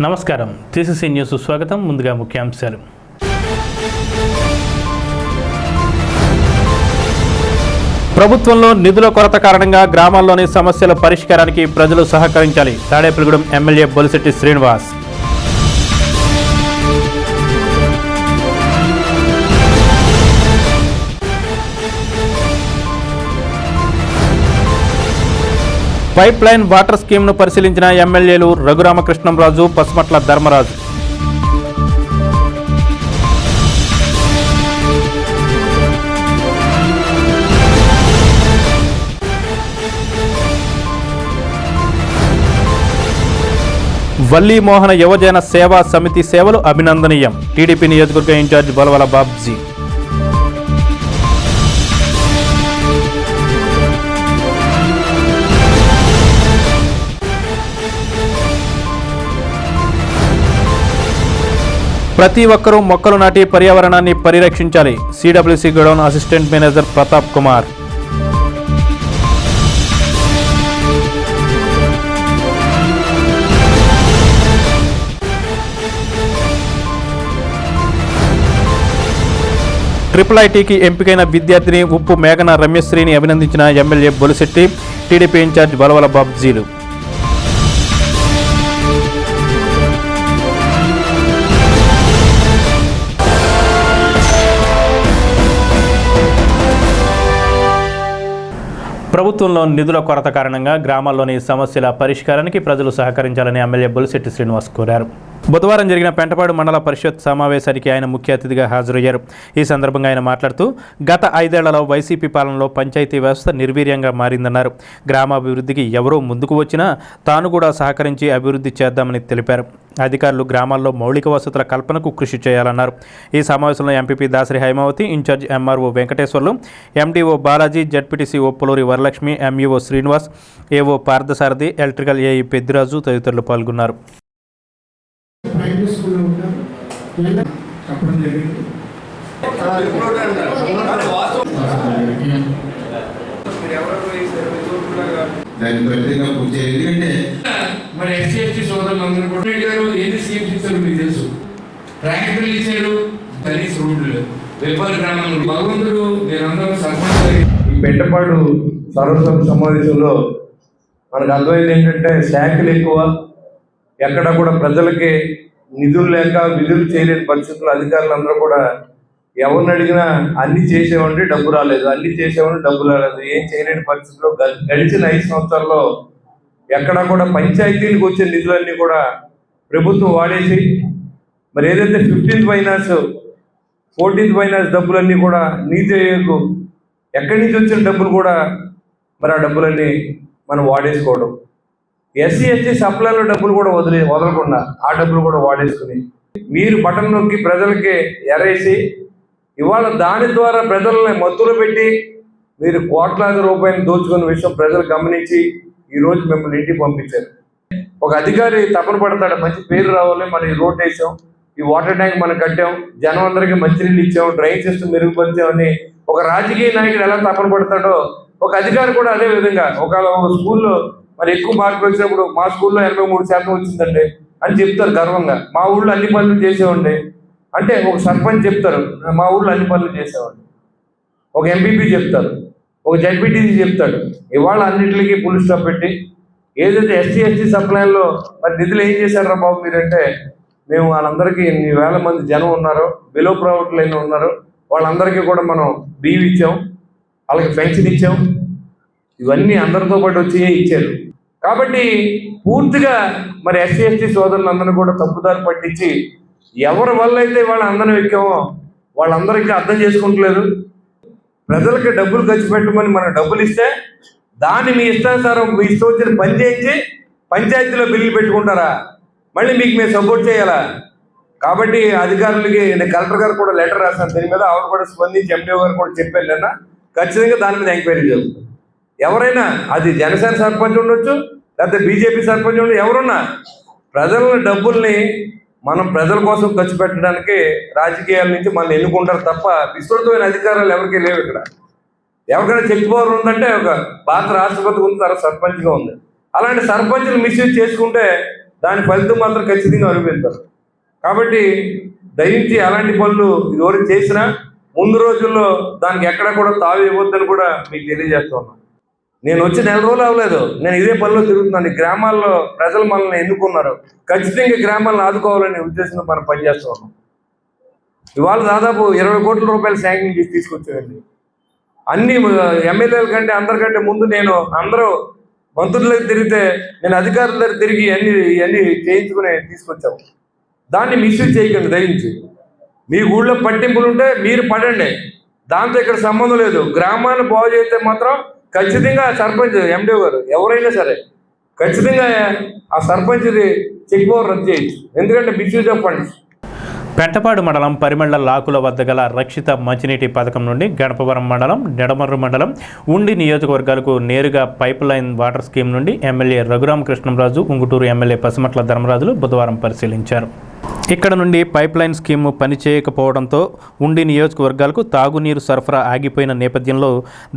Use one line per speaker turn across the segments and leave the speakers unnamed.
నమస్కారం, TCC news స్వాగతం. ముందుగా ముఖ్యాంశాలు. ప్రభుత్వంలో నిధుల కొరత కారణంగా గ్రామాల్లోని సమస్యల పరిష్కారానికి ప్రజలు సహకరించాలి. Tadepalligudem MLA Bolisetti Srinivas. Pipe line water స్కీమ్ను పరిశీలించిన ఎమ్మెల్యేలు రఘురామకృష్ణంరాజు, పసుమట్ల ధర్మరాజు. వల్లీ మోహన యువజన సేవా సమితి సేవలు అభినందనీయం. టీడీపీ నియోజకవర్గ ఇన్ఛార్జ్ బలవల బాబ్జీ. ప్రతి ఒక్కరూ మొక్కలు నాటి పర్యావరణాన్ని పరిరక్షించాలి. CWC godown assistant manager Pratap Kumar. Triple ఐటీకి ఎంపికైన విద్యార్థిని ఉప్పు మేఘన రమ్యశ్రీని అభినందించిన MLA Bolisetti, TDP incharge Balavala బాబ్జీలు. ప్రభుత్వంలో నిధుల కొరత కారణంగా గ్రామాల్లోని సమస్యల పరిష్కారానికి ప్రజలు సహకరించాలని ఎమ్మెల్యే బొలిశెట్టి శ్రీనివాస్ కోరారు. బుధవారం జరిగిన పెంటపాడు మండల పరిషత్ సమావేశానికి ఆయన ముఖ్య అతిథిగా హాజరయ్యారు. ఈ సందర్భంగా ఆయన మాట్లాడుతూ గత 5 ఏళ్లలో వైసీపీ పాలనలో పంచాయతీ వ్యవస్థ నిర్వీర్యంగా మారిందన్నారు. గ్రామాభివృద్ధికి ఎవరో ముందుకు వచ్చినా తాను కూడా సహకరించి అభివృద్ధి చేద్దామని తెలిపారు. అధికారులు గ్రామాల్లో మౌలిక వసతుల కల్పనకు కృషి చేయాలన్నారు. ఈ సమావేశంలో MPP Dasari Haimavathi, incharge MRO Venkateswarlu, MDO Balaji, ZPTC Opuluri Varalakshmi, MEO Srinivas, AO Parthasarathi, electrical AE Peddiraju తదితరులు పాల్గొన్నారు.
ఎందుకంటే మరి ఎస్సీ ఎస్టీ సోదరులందరూ కూడా ఏది స్కీమ్స్ ఇచ్చారు మీకు తెలుసు. ట్రాక్టర్లు ఇచ్చారు, కనీస రోడ్లు, వెప్పల్ గ్రామంలో భగవంతుడు మీరందరూ సర్పంచ్. ఈ పెంటపాడు సర్వసభ సమావేశంలో మనకు అర్థమైంది ఏంటంటే శాఖలు ఎక్కువ, ఎక్కడ కూడా ప్రజలకి నిధులు లేక విధులు చేయలేని పరిస్థితుల్లో అధికారులందరూ కూడా ఎవరిని అడిగినా అన్ని చేసేవాడి డబ్బు రాలేదు, అన్ని చేసేవాడి డబ్బు రాలేదు, ఏం చేయలేని పరిస్థితుల్లో గడిచిన 5 సంవత్సరాల్లో ఎక్కడా కూడా పంచాయతీలకు వచ్చే నిధులన్నీ కూడా ప్రభుత్వం వాడేసి మరి ఏదైతే 15th ఫైనాన్స్ 14th ఫైనాన్స్ డబ్బులన్నీ కూడా నీతి ఆయోగ్ ఎక్కడి నుంచి వచ్చిన డబ్బులు కూడా మరి ఆ డబ్బులన్నీ మనం వాడేసుకోవడం, ఎస్సీ ఎస్టీ సప్లైలో డబ్బులు కూడా వదలకుండా ఆ డబ్బులు కూడా వాడేసుకుని మీరు బటన్ నొక్కి ప్రజలకి ఎరేసి ఇవాళ దాని ద్వారా ప్రజల్ని మత్తులు పెట్టి మీరు కోట్లాది రూపాయలు దోచుకున్న విషయం ప్రజలు గమనించి ఈరోజు మిమ్మల్ని ఇంటికి పంపించారు. ఒక అధికారి తపన పడతాడు, మంచి పేరు రావాలి, మనం ఈ రోడ్ వేసాం, ఈ వాటర్ ట్యాంక్ మనం కట్టాం, జనం అందరికీ మంచినీళ్ళు ఇచ్చాం, డ్రైన్ సిస్టమ్ మెరుగుపరిచామని ఒక రాజకీయ నాయకుడు ఎలా తపన పడతాడో ఒక అధికారి కూడా అదే విధంగా ఒక స్కూల్లో మరి ఎక్కువ మార్కులు వచ్చినప్పుడు మా స్కూల్లో 83% వచ్చిందండి అని చెప్తారు గర్వంగా. మా ఊళ్ళో అన్ని పనులు చేసేవాడి అంటే ఒక సర్పంచ్ చెప్తారు మా ఊళ్ళో అన్ని పనులు చేసేవాడి, ఒక ఎంపీపీ చెప్తారు, ఒక జడ్పీటీసీ చెప్తాడు. ఇవాళ అన్నింటికి ఫుల్ స్టాప్ పెట్టి ఏదైతే ఎస్టీ ఎస్టీ సప్లైలో మరి నిధులు ఏం చేశారా బాబు మీరంటే, మేము వాళ్ళందరికీ ఎన్ని వేల మంది జనం ఉన్నారో, బిలో ప్రావర్టీ లైన్ ఉన్నారు, వాళ్ళందరికీ కూడా మనం బియ్యం ఇచ్చాం, వాళ్ళకి పెన్షన్ ఇచ్చాం, ఇవన్నీ అందరితో పాటు వచ్చి ఇచ్చారు. కాబట్టి పూర్తిగా మరి ఎస్సీ ఎస్టీ సోదరులందరినీ కూడా తప్పుదారి పట్టించి ఎవరి వల్ల అయితే వాళ్ళ అందరం ఎక్కామో వాళ్ళందరికీ అర్థం చేసుకుంటలేదు. ప్రజలకి డబ్బులు ఖర్చు పెట్టమని మనం డబ్బులు ఇస్తే దాన్ని మీ ఇష్టానుసారం మీ ఇష్టం వచ్చిన పని చేయించి పంచాయతీలో బిల్లులు పెట్టుకుంటారా, మళ్ళీ మీకు మేము సపోర్ట్ చేయాలా? కాబట్టి అధికారులకి నేను కలెక్టర్ గారు కూడా లెటర్ రాశాను, దీని మీద ఆవిడ కూడా స్పందించి ఎంపీఓ గారు కూడా చెప్పాను నిన్న, ఖచ్చితంగా దాని మీద ఎంక్వైరీ జరుగుతుంది. ఎవరైనా అది జనసేన సర్పంచ్ ఉండొచ్చు, లేకపోతే బీజేపీ సర్పంచ్ ఉండొచ్చు, ఎవరున్నా ప్రజల డబ్బుల్ని మనం ప్రజల కోసం ఖర్చు పెట్టడానికి రాజకీయాల నుంచి మనం ఎన్నుకుంటారు తప్ప విస్తృతమైన అధికారాలు ఎవరికీ లేవు. ఇక్కడ ఎవరికైనా చెక్ పవర్ ఉందంటే ఒక భారత రాష్ట్రపతి ఉంది, తర్వాత సర్పంచ్గా ఉంది. అలాంటి సర్పంచ్లు మిస్యూజ్ చేసుకుంటే
దాని ఫలితం మాత్రం ఖచ్చితంగా అనుభవిస్తారు. కాబట్టి దయించి అలాంటి పనులు ఎవరు చేసినా ముందు రోజుల్లో దానికి ఎక్కడ కూడా తావు ఇవ్వద్దని కూడా మీకు తెలియజేస్తా ఉన్నాను. నేను వచ్చి 4 రోజులు అవ్వలేదు, నేను ఇదే పనిలో తిరుగుతున్నాను. ఈ గ్రామాల్లో ప్రజలు మనల్ని ఎన్నుకున్నారు, ఖచ్చితంగా గ్రామాలను ఆదుకోవాలనే ఉద్దేశంతో మనం పనిచేస్తూ ఉన్నాం. ఇవాళ దాదాపు 20 కోట్ల రూపాయలు శాంక్షన్ చేసి తీసుకొచ్చానండి. అన్ని ఎమ్మెల్యేల కంటే అందరికంటే ముందు నేను అందరూ మంత్రులకు తిరిగితే నేను అధికారుల దగ్గర తిరిగి ఇవన్నీ చేయించుకుని తీసుకొచ్చాము. దాన్ని మిస్యూజ్ చేయకండి దయించి. మీ ఊళ్ళో పట్టింపులు ఉంటే మీరు పడండి, దాంతో ఇక్కడ సంబంధం లేదు. గ్రామాన్ని బాగు చేస్తే మాత్రం ఖచ్చితంగా సర్పంచ్ ఎండిఓ గారు ఎవరైనా సరే ఖచ్చితంగా ఆ సర్పంచ్ది చెక్ పవర్ రద్దు చేయొచ్చు, ఎందుకంటే మిస్యూజ్ ఆఫ్ ఫండ్స్.
పెంటపాడు మండలం పరిమళ్ల లాకుల వద్ద గల రక్షిత మంచినీటి పథకం నుండి గణపవరం మండలం, నిడమర్రు మండలం, ఉండి నియోజకవర్గాలకు నేరుగా పైప్ లైన్ వాటర్ స్కీమ్ నుండి ఎమ్మెల్యే రఘురామకృష్ణంరాజు, ఉంగుటూరు ఎమ్మెల్యే పసిమట్ల ధర్మరాజులు బుధవారం పరిశీలించారు. ఇక్కడ నుండి పైప్ లైన్ స్కీమ్ పనిచేయకపోవడంతో ఉండి నియోజకవర్గాలకు తాగునీరు సరఫరా ఆగిపోయిన నేపథ్యంలో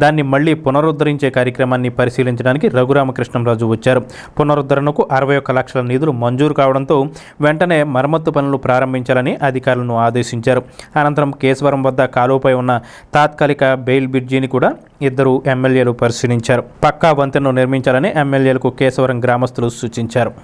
దాన్ని మళ్లీ పునరుద్ధరించే కార్యక్రమాన్ని పరిశీలించడానికి రఘురామకృష్ణంరాజు వచ్చారు. పునరుద్ధరణకు 61 లక్షల నిధులు మంజూరు కావడంతో వెంటనే మరమ్మత్తు పనులు ప్రారంభించాలని అధికారులను ఆదేశించారు. అనంతరం కేశవరం వద్ద కాలువపై ఉన్న తాత్కాలిక బెయిల్ బ్రిడ్జిని కూడా ఇద్దరు ఎమ్మెల్యేలు పరిశీలించారు. పక్కా వంతెనను నిర్మించాలని ఎమ్మెల్యేలకు కేశవరం గ్రామస్తులు సూచించారు.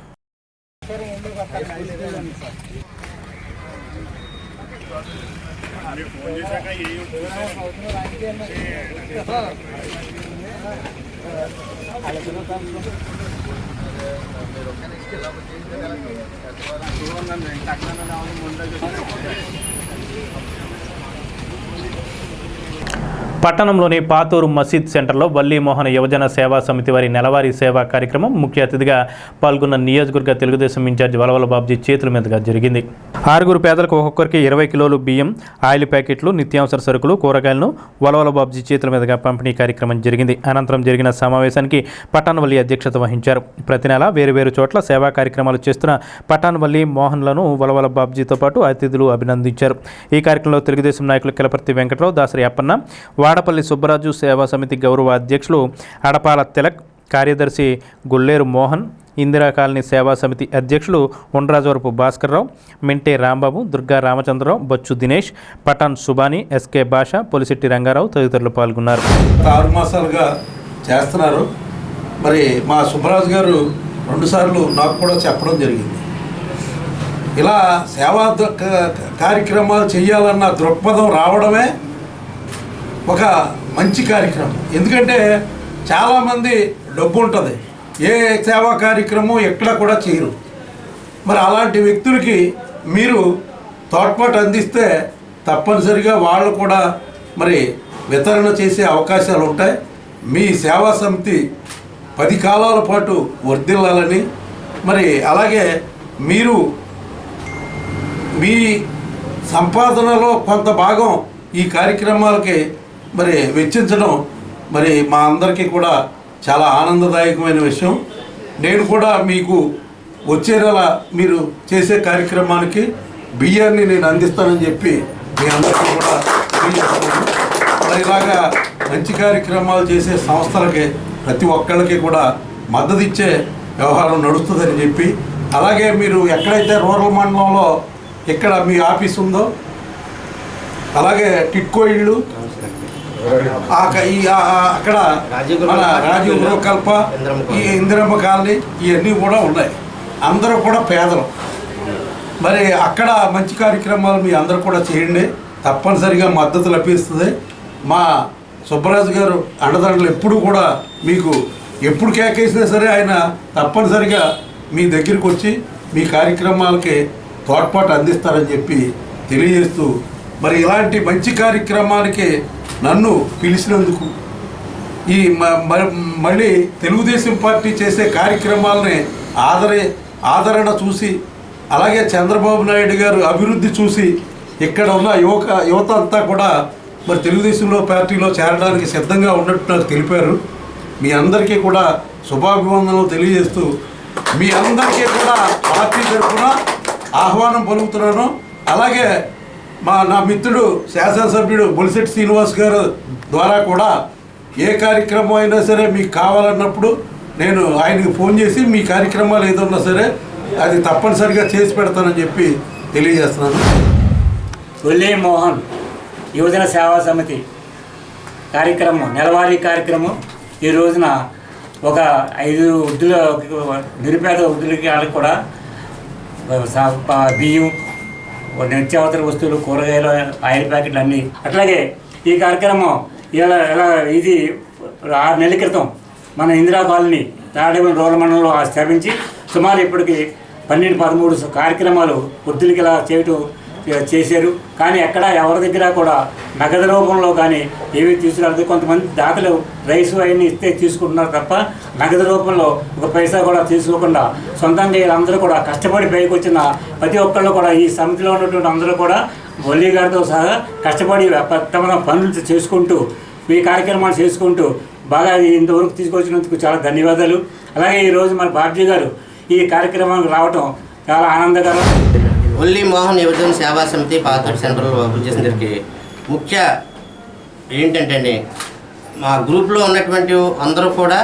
పట్టణంలోని పాతూరు మసీద్ సెంటర్లో వల్లీ మోహన్ యువజన సేవా సమితి వారి నెలవారీ సేవా కార్యక్రమం ముఖ్య అతిథిగా పాల్గొన్న నియోజకవర్గ తెలుగుదేశం ఇన్ఛార్జి వలవల బాబ్జీ చేతుల మీదుగా జరిగింది. 6 పేదలకు ఒక్కొక్కరికి 20 కిలోలు బియ్యం, ఆయిల్ ప్యాకెట్లు, నిత్యావసర సరుకులు, కూరగాయలను వలవల బాబ్జీ చేతుల మీదుగా పంపిణీ కార్యక్రమం జరిగింది. అనంతరం జరిగిన సమావేశానికి పట్టాన్వల్లి అధ్యక్షత వహించారు. ప్రతి నెల వేరువేరు చోట్ల సేవా కార్యక్రమాలు చేస్తున్న పట్టాన్వల్లి మోహన్లను వలవల బాబ్జీతో పాటు అతిథులు అభినందించారు. ఈ కార్యక్రమంలో తెలుగుదేశం నాయకులు కిలపర్తి వెంకటరావు, దాసరి అప్పన్న, వాడపల్లి సుబ్బరాజు, సేవా సమితి గౌరవ అధ్యక్షులు అడపాల తిలక్, కార్యదర్శి గుల్లేరు మోహన్, ఇందిరా కాలనీ సేవా సమితి అధ్యక్షులు ఉండ్రాజవరపు భాస్కర్రావు, మింటే రాంబాబు, దుర్గా రామచంద్రరావు, బొచ్చు దినేష్, పఠాన్ సుబాని, ఎస్కే భాష, పొలిశెట్టి రంగారావు తదితరులు పాల్గొన్నారు.
6 మాసాలుగా చేస్తున్నారు. మరి మా సుబ్బరాజు గారు 2 సార్లు నాకు కూడా చెప్పడం జరిగింది. ఇలా సేవా కార్యక్రమాలు చేయాలన్న దృక్పథం రావడమే ఒక మంచి కార్యక్రమం. ఎందుకంటే చాలామంది డబ్బు ఉంటుంది, ఏ సేవా కార్యక్రమం ఎక్కడ కూడా చేయరు. మరి అలాంటి వ్యక్తులకి మీరు తోడ్పాటు అందిస్తే తప్పనిసరిగా వాళ్ళు కూడా మరి వితరణ చేసే అవకాశాలు ఉంటాయి. మీ సేవా సమితి 10 కాలాల పాటు వర్ధిల్లాలని, మరి అలాగే మీరు మీ సంపాదనలో కొంత భాగం ఈ కార్యక్రమాలకి మరి వెచ్చించడం మరి మా అందరికీ కూడా చాలా ఆనందదాయకమైన విషయం. నేను కూడా మీకు వచ్చే నెల మీరు చేసే కార్యక్రమానికి బియ్యాన్ని నేను అందిస్తానని చెప్పి మీ అందరికీ కూడా తెలియజేస్తున్నాను. మరి ఇలాగా మంచి కార్యక్రమాలు చేసే సంస్థలకి ప్రతి ఒక్కళ్ళకి కూడా మద్దతు ఇచ్చే వ్యవహారం నడుస్తుందని చెప్పి, అలాగే మీరు ఎక్కడైతే రూరల్ మండలంలో ఇక్కడ మీ ఆఫీస్ ఉందో, అలాగే టిట్కో ఇళ్ళు, అక్కడ మన రాజీవ్ గృహకల్ప, ఈ ఇందిరమ్మ కాలనీ, ఇవన్నీ కూడా ఉన్నాయి. అందరూ కూడా పేదలు. మరి అక్కడ మంచి కార్యక్రమాలు మీ అందరూ కూడా చేయండి, తప్పనిసరిగా మద్దతు లభిస్తుంది. మా సుబ్బరాజు గారు అండదండలు ఎప్పుడు కూడా మీకు ఎప్పుడు కేకేసినా సరే ఆయన తప్పనిసరిగా మీ దగ్గరికి వచ్చి మీ కార్యక్రమాలకి తోడ్పాటు అందిస్తారని చెప్పి తెలియజేస్తూ, మరి ఇలాంటి మంచి కార్యక్రమానికి నన్ను పిలిచినందుకు, ఈ మళ్ళీ తెలుగుదేశం పార్టీ చేసే కార్యక్రమాలని ఆదరణ చూసి, అలాగే చంద్రబాబు నాయుడు గారు అభివృద్ధి చూసి ఇక్కడ ఉన్న యువత అంతా కూడా మరి తెలుగుదేశంలో పార్టీలో చేరడానికి సిద్ధంగా ఉన్నట్టు నాకు తెలిపారు. మీ అందరికీ కూడా శుభాభివందనలు తెలియజేస్తూ మీ అందరికీ కూడా పార్టీ తరఫున ఆహ్వానం పలుకుతున్నాను. అలాగే నా మిత్రుడు శాసనసభ్యుడు బొలిశెట్టి శ్రీనివాస్ గారు ద్వారా కూడా ఏ కార్యక్రమం అయినా సరే మీకు కావాలన్నప్పుడు నేను ఆయనకి ఫోన్ చేసి మీ కార్యక్రమాలు ఏదన్నా సరే అది తప్పనిసరిగా చేసి పెడతానని చెప్పి తెలియజేస్తున్నాను.
ఒల్లే మోహన్ యువజన సేవా సమితి కార్యక్రమం, నెలవారీ కార్యక్రమం ఈ రోజున ఒక 5 వృద్ధుల నిరుపేద వృద్ధులకి వాళ్ళకి కూడా బియ్యం, నిత్యావసర వస్తువులు, కూరగాయలు, ఆయిల్ ప్యాకెట్లు అన్నీ. అట్లాగే ఈ కార్యక్రమం ఇది 6 నెలల క్రితం మన ఇందిరా కాలనీ తాడేపల్లి రూరల్ మండలంలో స్థాపించి సుమారు ఇప్పటికి 12-13 కార్యక్రమాలు వృద్ధులకి ఇలా చేశారు. కానీ ఎక్కడ ఎవరి దగ్గర కూడా నగదు రూపంలో కానీ ఏమీ తీసుకురాలేదు. కొంతమంది దాతలు రైస్ అవన్నీ ఇస్తే తీసుకుంటున్నారు తప్ప నగదు రూపంలో ఒక పైసా కూడా తీసుకోకుండా సొంతంగా వీళ్ళందరూ కూడా కష్టపడి పైకి వచ్చిన ప్రతి ఒక్కళ్ళు కూడా ఈ సమితిలో ఉన్నటువంటి అందరూ కూడా వల్లి గారితో సహా కష్టపడి తమ పనులు చేసుకుంటూ ఈ కార్యక్రమాలు చేసుకుంటూ బాగా ఇంతవరకు తీసుకొచ్చినందుకు చాలా ధన్యవాదాలు. అలాగే ఈరోజు మన బాబ్జీ గారు ఈ కార్యక్రమానికి రావటం చాలా ఆనందకరం.
ఒల్లి మోహన్ యువజన సేవా సమితి పాతూరు సెంట్రల్ చేసినకి ముఖ్య ఏంటంటే మా గ్రూప్లో ఉన్నటువంటి అందరూ కూడా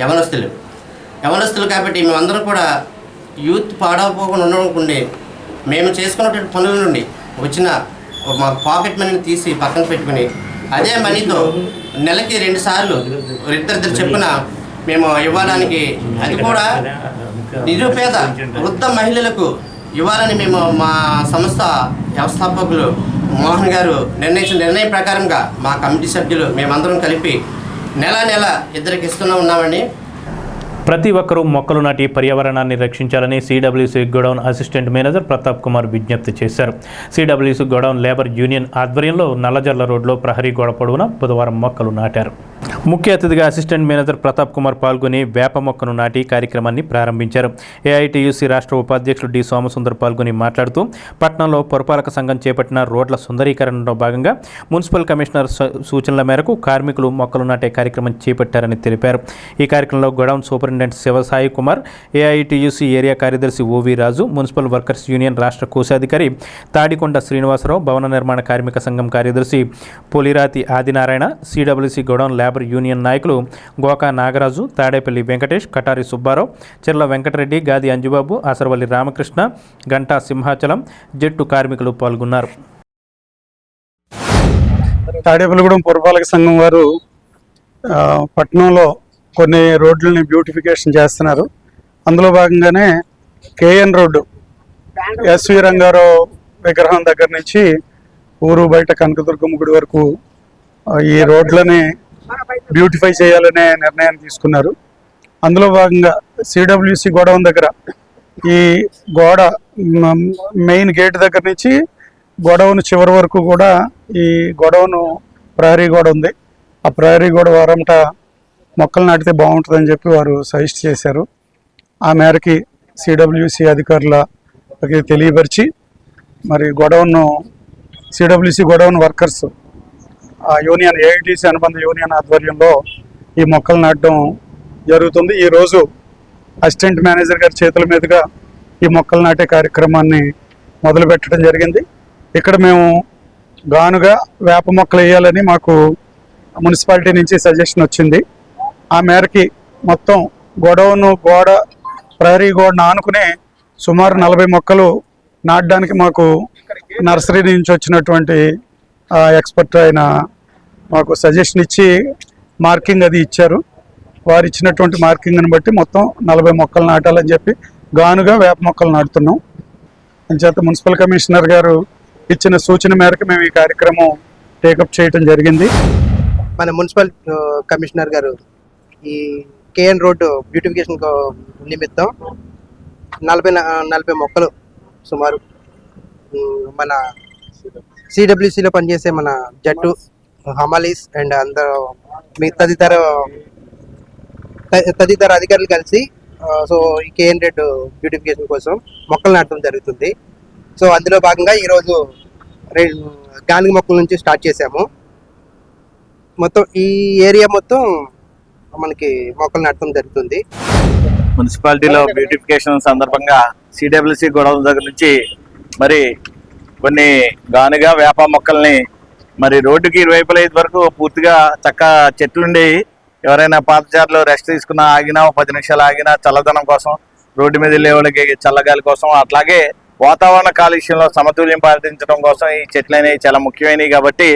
యవనస్తులు కాబట్టి మేమందరం కూడా యూత్ పాడవపోకుండా ఉండకుండా మేము చేసుకున్నటువంటి పనుల నుండి వచ్చిన మా పాకెట్ మనీని తీసి పక్కన పెట్టుకుని అదే మనీతో నెలకి 2 సార్లు ఇద్దరిద్దరు చెప్పున మేము ఇవ్వడానికి, అది కూడా నిరుపేద వృద్ధ మహిళలకు ఇవ్వాలని మేము మా సంస్థ వ్యవస్థాపకులు మోహన్ గారు నిర్ణయించిన నిర్ణయం ప్రకారంగా మా కమిటీ సభ్యులు మేమందరం కలిపి నెల ఇద్దరికి ఉన్నామండి.
ప్రతి ఒక్కరూ మొక్కలు నాటి పర్యావరణాన్ని రక్షించాలని CWC godown assistant manager Pratap Kumar విజ్ఞప్తి చేశారు. సిడబ్ల్యూసి గోడౌన్ లేబర్ యూనియన్ ఆధ్వర్యంలో నల్లజర్ల రోడ్లో ప్రహరీ గోడ పొడవున బుధవారం మొక్కలు నాటారు. ముఖ్య అతిథిగా అసిస్టెంట్ మేనేజర్ ప్రతాప్ కుమార్ పాల్గొని వేప మొక్కను నాటి కార్యక్రమాన్ని ప్రారంభించారు. ఏఐటియుసి రాష్ట్ర ఉపాధ్యక్షుడు డి సోమసుందర్ పాల్గొని మాట్లాడుతూ పట్టణంలో పురపాలక సంఘం చేపట్టిన రోడ్ల సుందరీకరణలో భాగంగా మున్సిపల్ కమిషనర్ సూచనల మేరకు కార్మికులు మొక్కలు నాటే కార్యక్రమం చేపట్టారని తెలిపారు. ఈ కార్యక్రమంలో godown superintendent Sivasai Kumar, AITUC area కార్యదర్శి OV Raju, municipal workers union రాష్ట్ర కోశాధికారి తాడికొండ శ్రీనివాసరావు, భవన నిర్మాణ కార్మిక సంఘం కార్యదర్శి Poliraati Adinarayana, CWC godown labour union నాయకులు గోకా నాగరాజు, తాడేపల్లి వెంకటేష్, కటారి సుబ్బారావు, చెర్ల వెంకటరెడ్డి, గాది అంజుబాబు, ఆసరవల్లి రామకృష్ణ, గంటా సింహాచలం జట్టు కార్మికులు పాల్గొన్నారు.
తాడేపల్లిగూడెం పురపాలక సంఘం వారు పట్టణంలో కొన్ని రోడ్లని బ్యూటిఫికేషన్ చేస్తున్నారు. అందులో భాగంగానే కేఎన్ రోడ్డు ఎస్వి రంగారావు విగ్రహం దగ్గర నుంచి ఊరు బయట కనకదుర్గమ్మ గుడి వరకు ఈ రోడ్లని బ్యూటిఫై చేయాలనే నిర్ణయాన్ని తీసుకున్నారు. అందులో భాగంగా సిడబ్ల్యూసి గోడౌన్ దగ్గర ఈ గోడ మెయిన్ గేట్ దగ్గర నుంచి గోడౌన్ చివరి వరకు కూడా ఈ గోడౌన్ ప్రహరీ గోడ ఉంది. ఆ ప్రహరీ గోడ వారంట మొక్కలు నాటితే బాగుంటుందని చెప్పి వారు సజెస్ట్ చేశారు. ఆ మేరకి సిడబ్ల్యూసి అధికారులకి తెలియపరిచి మరి CWC godown workers union AITC అనుబంధ యూనియన్ ఆధ్వర్యంలో ఈ మొక్కలు నాటడం జరుగుతుంది. ఈరోజు అసిస్టెంట్ మేనేజర్ గారి చేతుల మీదుగా ఈ మొక్కలు నాటే కార్యక్రమాన్ని మొదలు పెట్టడం జరిగింది. ఇక్కడ మేము గానుగా వేప మొక్కలు వేయాలని మాకు మున్సిపాలిటీ నుంచి సజెషన్ వచ్చింది. ఆ మేరకి మొత్తం గోడ ప్రహరీ గోడను ఆనుకునే సుమారు 40 మొక్కలు నాటడానికి మాకు నర్సరీ నుంచి వచ్చినటువంటి ఎక్స్పర్ట్ ఆయన మాకు సజెషన్ ఇచ్చి మార్కింగ్ అది ఇచ్చారు. వారు ఇచ్చినటువంటి మార్కింగ్ని బట్టి మొత్తం 40 మొక్కలు నాటాలని చెప్పి గానుగా వేప మొక్కలు నాటుతున్నాం. అంచేత మున్సిపల్ కమిషనర్ గారు ఇచ్చిన సూచన మేరకు మేము ఈ కార్యక్రమం టేకప్ చేయడం జరిగింది.
మన మున్సిపల్ కమిషనర్ గారు ఈ కేఎన్ రోడ్డు బ్యూటిఫికేషన్ నిమిత్తం 40 మొక్కలు సుమారు మన సిడబ్ల్యూసిలో పనిచేసే మన జట్టు హమాలీస్ అండ్ అందరూ తదితర అధికారులు కలిసి సో ఈ కేఎన్ రెడ్ బ్యూటిఫికేషన్ కోసం మొక్కలు నాటడం జరుగుతుంది. సో అందులో భాగంగా ఈరోజు గానుగ మొక్కల నుంచి స్టార్ట్ చేసాము. మొత్తం ఈ ఏరియా మొత్తం మనకి మొక్కలు నాటడం జరుగుతుంది.
మున్సిపాలిటీలో బ్యూటిఫికేషన్ సందర్భంగా సిడబ్ల్యూసి గొడవల దగ్గర నుంచి మరి కొన్ని గానుగా వేప మొక్కల్ని మరి రోడ్డుకి ఇరువైపుల వరకు పూర్తిగా చెట్లుండి ఎవరైనా పాదచారులు రెస్ట్ తీసుకున్నా ఆగినా 10 నిమిషాలు ఆగినా చల్లదనం కోసం రోడ్డు మీద వెళ్ళే వాళ్ళకి చల్లగాలి కోసం, అట్లాగే వాతావరణ కాలుష్యంలో సమతుల్యం పాటించడం కోసం ఈ చెట్లు అనేవి చాలా ముఖ్యమైనవి. కాబట్టి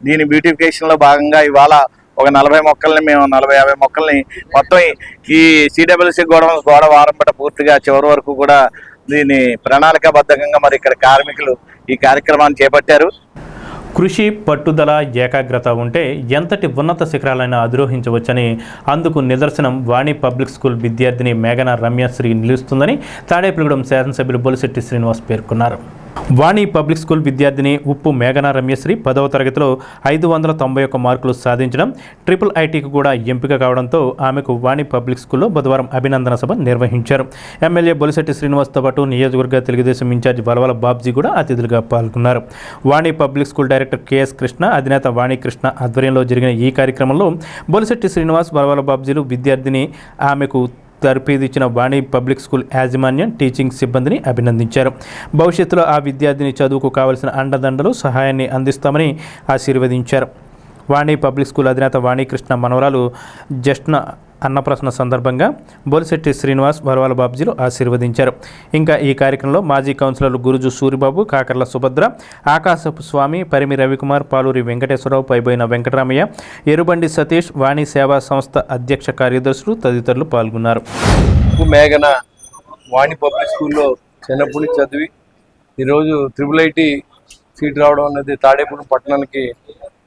దీని బ్యూటిఫికేషన్లో భాగంగా ఇవాళ ఒక 40 మొక్కల్ని మేము 40-50 మొక్కల్ని మొత్తం ఈ సిడబ్ల్యూసి గోడ వారంపట పూర్తిగా చివరి వరకు కూడా దీన్ని ప్రణాళికాబద్ధంగా మరి ఇక్కడ కార్మికులు ఈ కార్యక్రమాన్ని చేపట్టారు.
కృషి, పట్టుదల, ఏకాగ్రత ఉంటే ఎంతటి ఉన్నత శిఖరాలైనా అధిరోహించవచ్చని, అందుకు నిదర్శనం వాణి పబ్లిక్ స్కూల్ విద్యార్థిని మేఘన రమ్యశ్రీ నిలుస్తుందని తాడేపల్లిగూడెం శాసనసభ్యులు బొలిశెట్టి శ్రీనివాస్ పేర్కొన్నారు. వాణి పబ్లిక్ స్కూల్ విద్యార్థిని ఉప్పు మేఘన రమ్యశ్రీ 10వ తరగతిలో 591 మార్కులు సాధించడం, IIITకి కూడా ఎంపిక కావడంతో ఆమెకు వాణి పబ్లిక్ స్కూల్లో బుధవారం అభినందన సభ నిర్వహించారు. ఎమ్మెల్యే బొలిశెట్టి శ్రీనివాస్తో పాటు నియోజకవర్గ తెలుగుదేశం ఇన్ఛార్జ్ బలవల బాబ్జీ కూడా అతిథులుగా పాల్గొన్నారు. Vani public school director KS Krishna, అధినేత వాణి కృష్ణ ఆధ్వర్యంలో జరిగిన ఈ కార్యక్రమంలో బొలిశెట్టి శ్రీనివాస్, బలవల బాబ్జీలు విద్యార్థిని ఆమెకు తర్ఫీదిచ్చిన వాణి పబ్లిక్ స్కూల్ యాజమాన్యం, టీచింగ్ సిబ్బందిని అభినందించారు. భవిష్యత్తులో ఆ విద్యార్థిని చదువుకు కావలసిన అండదండలు, సహాయాన్ని అందిస్తామని ఆశీర్వదించారు. వాణి పబ్లిక్ స్కూల్ అధినేత వాణి కృష్ణ మనవరాలు జస్ట్న అన్నప్రసన్న సందర్భంగా బొలిశెట్టి శ్రీనివాస్, బలవాల బాబ్జీలు ఆశీర్వదించారు. ఇంకా ఈ కార్యక్రమంలో మాజీ కౌన్సిలర్లు గురుజు సూరిబాబు, కాకర్ల సుభద్ర, ఆకాశపు స్వామి, పరిమి రవికుమార్, పాలూరి వెంకటేశ్వరరావు, పైబోయిన వెంకటరామయ్య, ఎరుబండి సతీష్, వాణి సేవా సంస్థ అధ్యక్ష కార్యదర్శులు తదితరులు పాల్గొన్నారు.
మేఘన వాణి పబ్లిక్ స్కూల్లో చిన్నప్పటి నుంచి చదివి ఈరోజు IIIT సీట్ రావడం అనేది తాడేపల్లి పట్టణానికి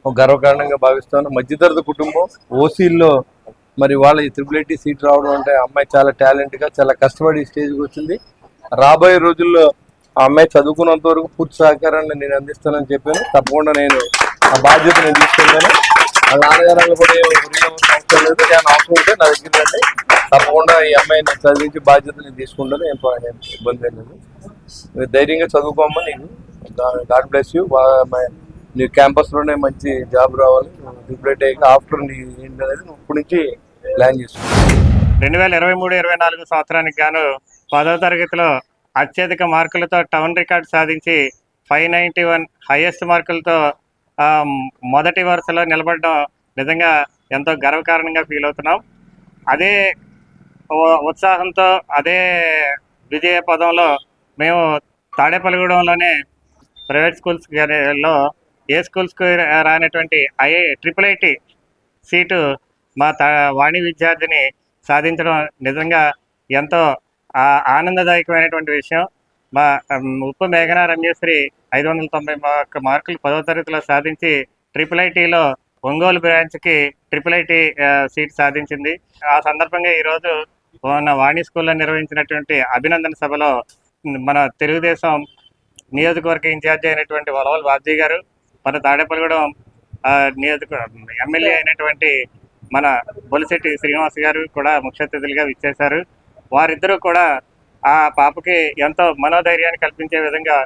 ఒక గర్వకారణంగా భావిస్తాను. మధ్యతరగతి కుటుంబం, ఓసీల్లో మరి వాళ్ళ IIIT సీట్ రావడం అంటే అమ్మాయి చాలా టాలెంట్గా, చాలా కష్టపడి స్టేజ్కి వచ్చింది. రాబోయే రోజుల్లో ఆ అమ్మాయి చదువుకున్నంత వరకు పూర్తి సహకారాన్ని నేను అందిస్తానని చెప్పాను. తప్పకుండా నేను ఆ బాధ్యత నేను తీసుకెళ్ళాను. వాళ్ళ నాన్నగారు కూడా అవసరం లేదు, నేను అవసరం ఉంటే నా దగ్గర రండి, తప్పకుండా ఈ అమ్మాయిని చదివించి బాధ్యత నేను తీసుకుంటాను. ఏం ఇబ్బంది లేదు, మీరు ధైర్యంగా చదువుకోమని నీకు గాడ్ బ్లెస్ యూ. నీ క్యాంపస్లోనే మంచి జాబ్ రావాలి, రిప్లేట్ అయ్యాక ఆఫ్టర్ నీ ఏంటనేది నువ్వు ఇప్పటి నుంచి ప్లాన్ చేసుకో.
2023-24 సంవత్సరానికి గాను 10వ తరగతిలో అత్యధిక మార్కులతో టౌన్ రికార్డు సాధించి 591 హైయెస్ట్ మార్కులతో మొదటి వరుసలో నిలబడడం నిజంగా ఎంతో గర్వకారణంగా ఫీల్ అవుతున్నాం. అదే ఉత్సాహంతో, అదే విజయ పదంలో మేము తాడేపల్లిగూడెంలోనే ప్రైవేట్ స్కూల్స్లో ఏ స్కూల్స్కి రానటువంటి IIIT సీటు మా వాణి విద్యార్థిని సాధించడం నిజంగా ఎంతో ఆనందదాయకమైనటువంటి విషయం. మా ఉప్పు మేఘన రమ్యశ్రీ 591 మార్కులు 10వ తరగతిలో సాధించి IIITలో ఒంగోలు బ్రాంచ్కి IIIT సీట్ సాధించింది. ఆ సందర్భంగా ఈరోజు మన వాణి స్కూల్లో నిర్వహించినటువంటి అభినందన సభలో మన తెలుగుదేశం నియోజకవర్గ ఇన్ఛార్జి అయినటువంటి బలవల బాబ్జీ గారు, మన తాడేపల్లిగూడెం ఎమ్మెల్యే అయినటువంటి మన బొలిశెట్టి శ్రీనివాస్ గారు కూడా ముఖ్య అతిథులుగా విచ్చేశారు. వారిద్దరూ కూడా ఆ పాపకి ఎంతో మనోధైర్యాన్ని కల్పించే విధంగా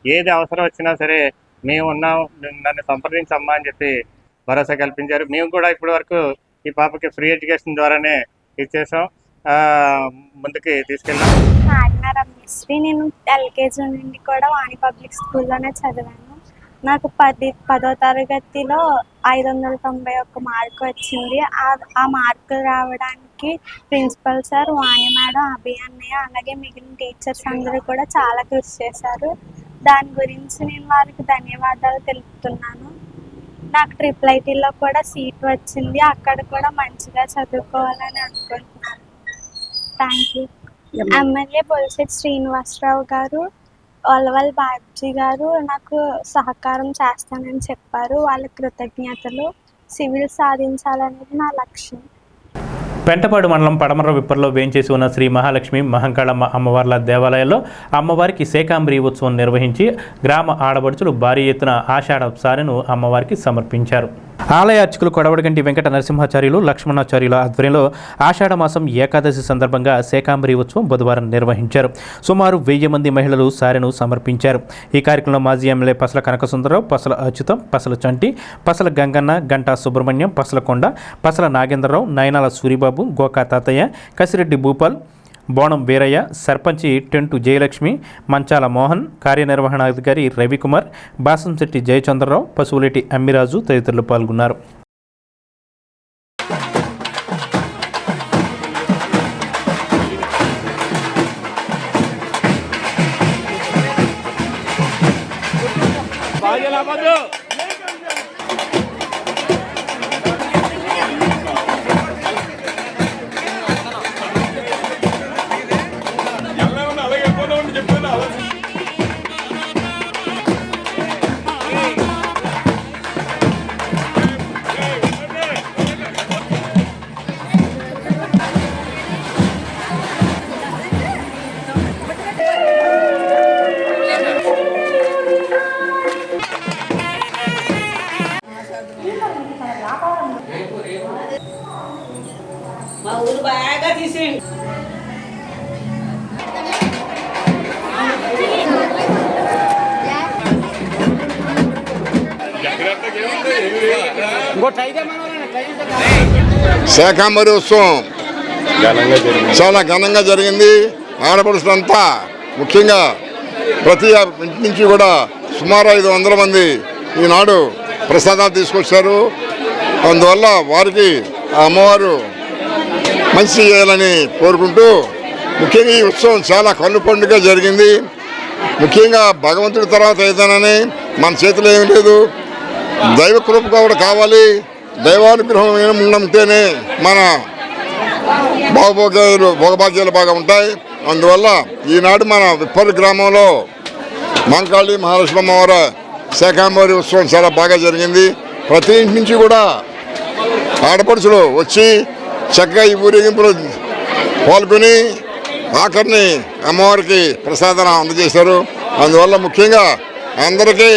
ఏది అవసరం వచ్చినా సరే మేము ఉన్నాం, నన్ను సంప్రదించమ్మా అని చెప్పి భరోసా కల్పించారు. మేము కూడా ఇప్పటి వరకు ఈ పాపకి ఫ్రీ ఎడ్యుకేషన్ ద్వారానే ఇచ్చేసాం, ముందుకి తీసుకెళ్ళాం.
రమ్యశ్రీ, నేను LKG నుండి కూడా వాణి పబ్లిక్ స్కూల్లోనే చదివాను. నాకు 10వ తరగతిలో 591 మార్కు వచ్చింది. ఆ మార్కులు రావడానికి ప్రిన్సిపల్ సార్, వాణి మేడం, అన్నయ్య, అలాగే మిగిలిన టీచర్స్ అందరూ కూడా చాలా కృషి చేశారు. దాని గురించి నేను వారికి ధన్యవాదాలు తెలుపుతున్నాను. నాకు IIITలో కూడా సీట్ వచ్చింది, అక్కడ కూడా మంచిగా చదువుకోవాలని అనుకుంటున్నాను. Thank you. MLA Bolisetti Srinivasarao గారు, బలవల బాబ్జీ గారు నాకు సహకారం చేస్తానని చెప్పారు. వాళ్ళ కృతజ్ఞతలు. సివిల్ సాధించాలనేది నా లక్ష్యం.
పెంటపాడు మండలం పడమర విప్పర్లో వేంచేసి ఉన్న శ్రీ మహాలక్ష్మి మహంకాళమ్మ అమ్మవార్ల దేవాలయంలో అమ్మవారికి శాకంబరి ఉత్సవం నిర్వహించి గ్రామ ఆడపడుచులు భారీ ఎత్తున ఆషాఢ సారెను అమ్మవారికి సమర్పించారు. ఆలయ అర్చకులు కొడవడిగంటి వెంకట నరసింహాచార్యులు, లక్ష్మణాచార్యుల ఆధ్వర్యంలో ఆషాఢ మాసం ఏకాదశి సందర్భంగా శాకంబరి ఉత్సవం బుధవారం నిర్వహించారు. సుమారు 1000 మంది మహిళలు సారెను సమర్పించారు. ఈ కార్యక్రమంలో మాజీ ఎమ్మెల్యే పసల కనకసుందరరావు, పసల అచ్యుతం, పసల చంటి, పసల గంగన్న, గంటా సుబ్రహ్మణ్యం, పసల కొండ, పసల నాగేంద్రరావు, నయనాల సూరిబాబు, గోకా తాతయ్య, కసిరెడ్డి భూపాల్, బోణం వీరయ్య, సర్పంచి టెంటు జయలక్ష్మి, మంచాల మోహన్, కార్యనిర్వహణాధికారి రవికుమార్, బాసంశెట్టి జయచంద్రరావు, పశువులెట్టి అమ్మిరాజు తదితరులు పాల్గొన్నారు.
మా ఊరు బాగా తీసేయండి.
శాకాంబరి ఉత్సవం చాలా ఘనంగా జరిగింది. ఆడపడుచులంతా ముఖ్యంగా ప్రతి ఇంటి నుంచి కూడా సుమారు 500 మంది ఈనాడు ప్రసాదాలు తీసుకొచ్చారు. అందువల్ల వారికి ఆ అమ్మవారు మంచి చేయాలని కోరుకుంటూ ముఖ్యంగా ఈ ఉత్సవం చాలా కన్ను పండుగ జరిగింది. ముఖ్యంగా భగవంతుడి తర్వాత ఏదైనాని మన చేతిలో ఏమీ లేదు. దైవ కృప కూడా కావాలి. దైవానుగ్రహం ఉంటేనే మన భోగభాగ్యాలు బాగా ఉంటాయి. అందువల్ల ఈనాడు మన విప్పల్ గ్రామంలో మంకాళి మహాలక్ష్మి అమ్మవారి శాకాంబరి ఉత్సవం చాలా బాగా జరిగింది. ప్రతి ఇంటి నుంచి కూడా ఆడపడుచులు వచ్చి చక్కగా ఈ ఊరేగింపులు పాల్గొని ఆఖరిని అమ్మవారికి ప్రసాదం అందజేశారు. అందువల్ల ముఖ్యంగా అందరికీ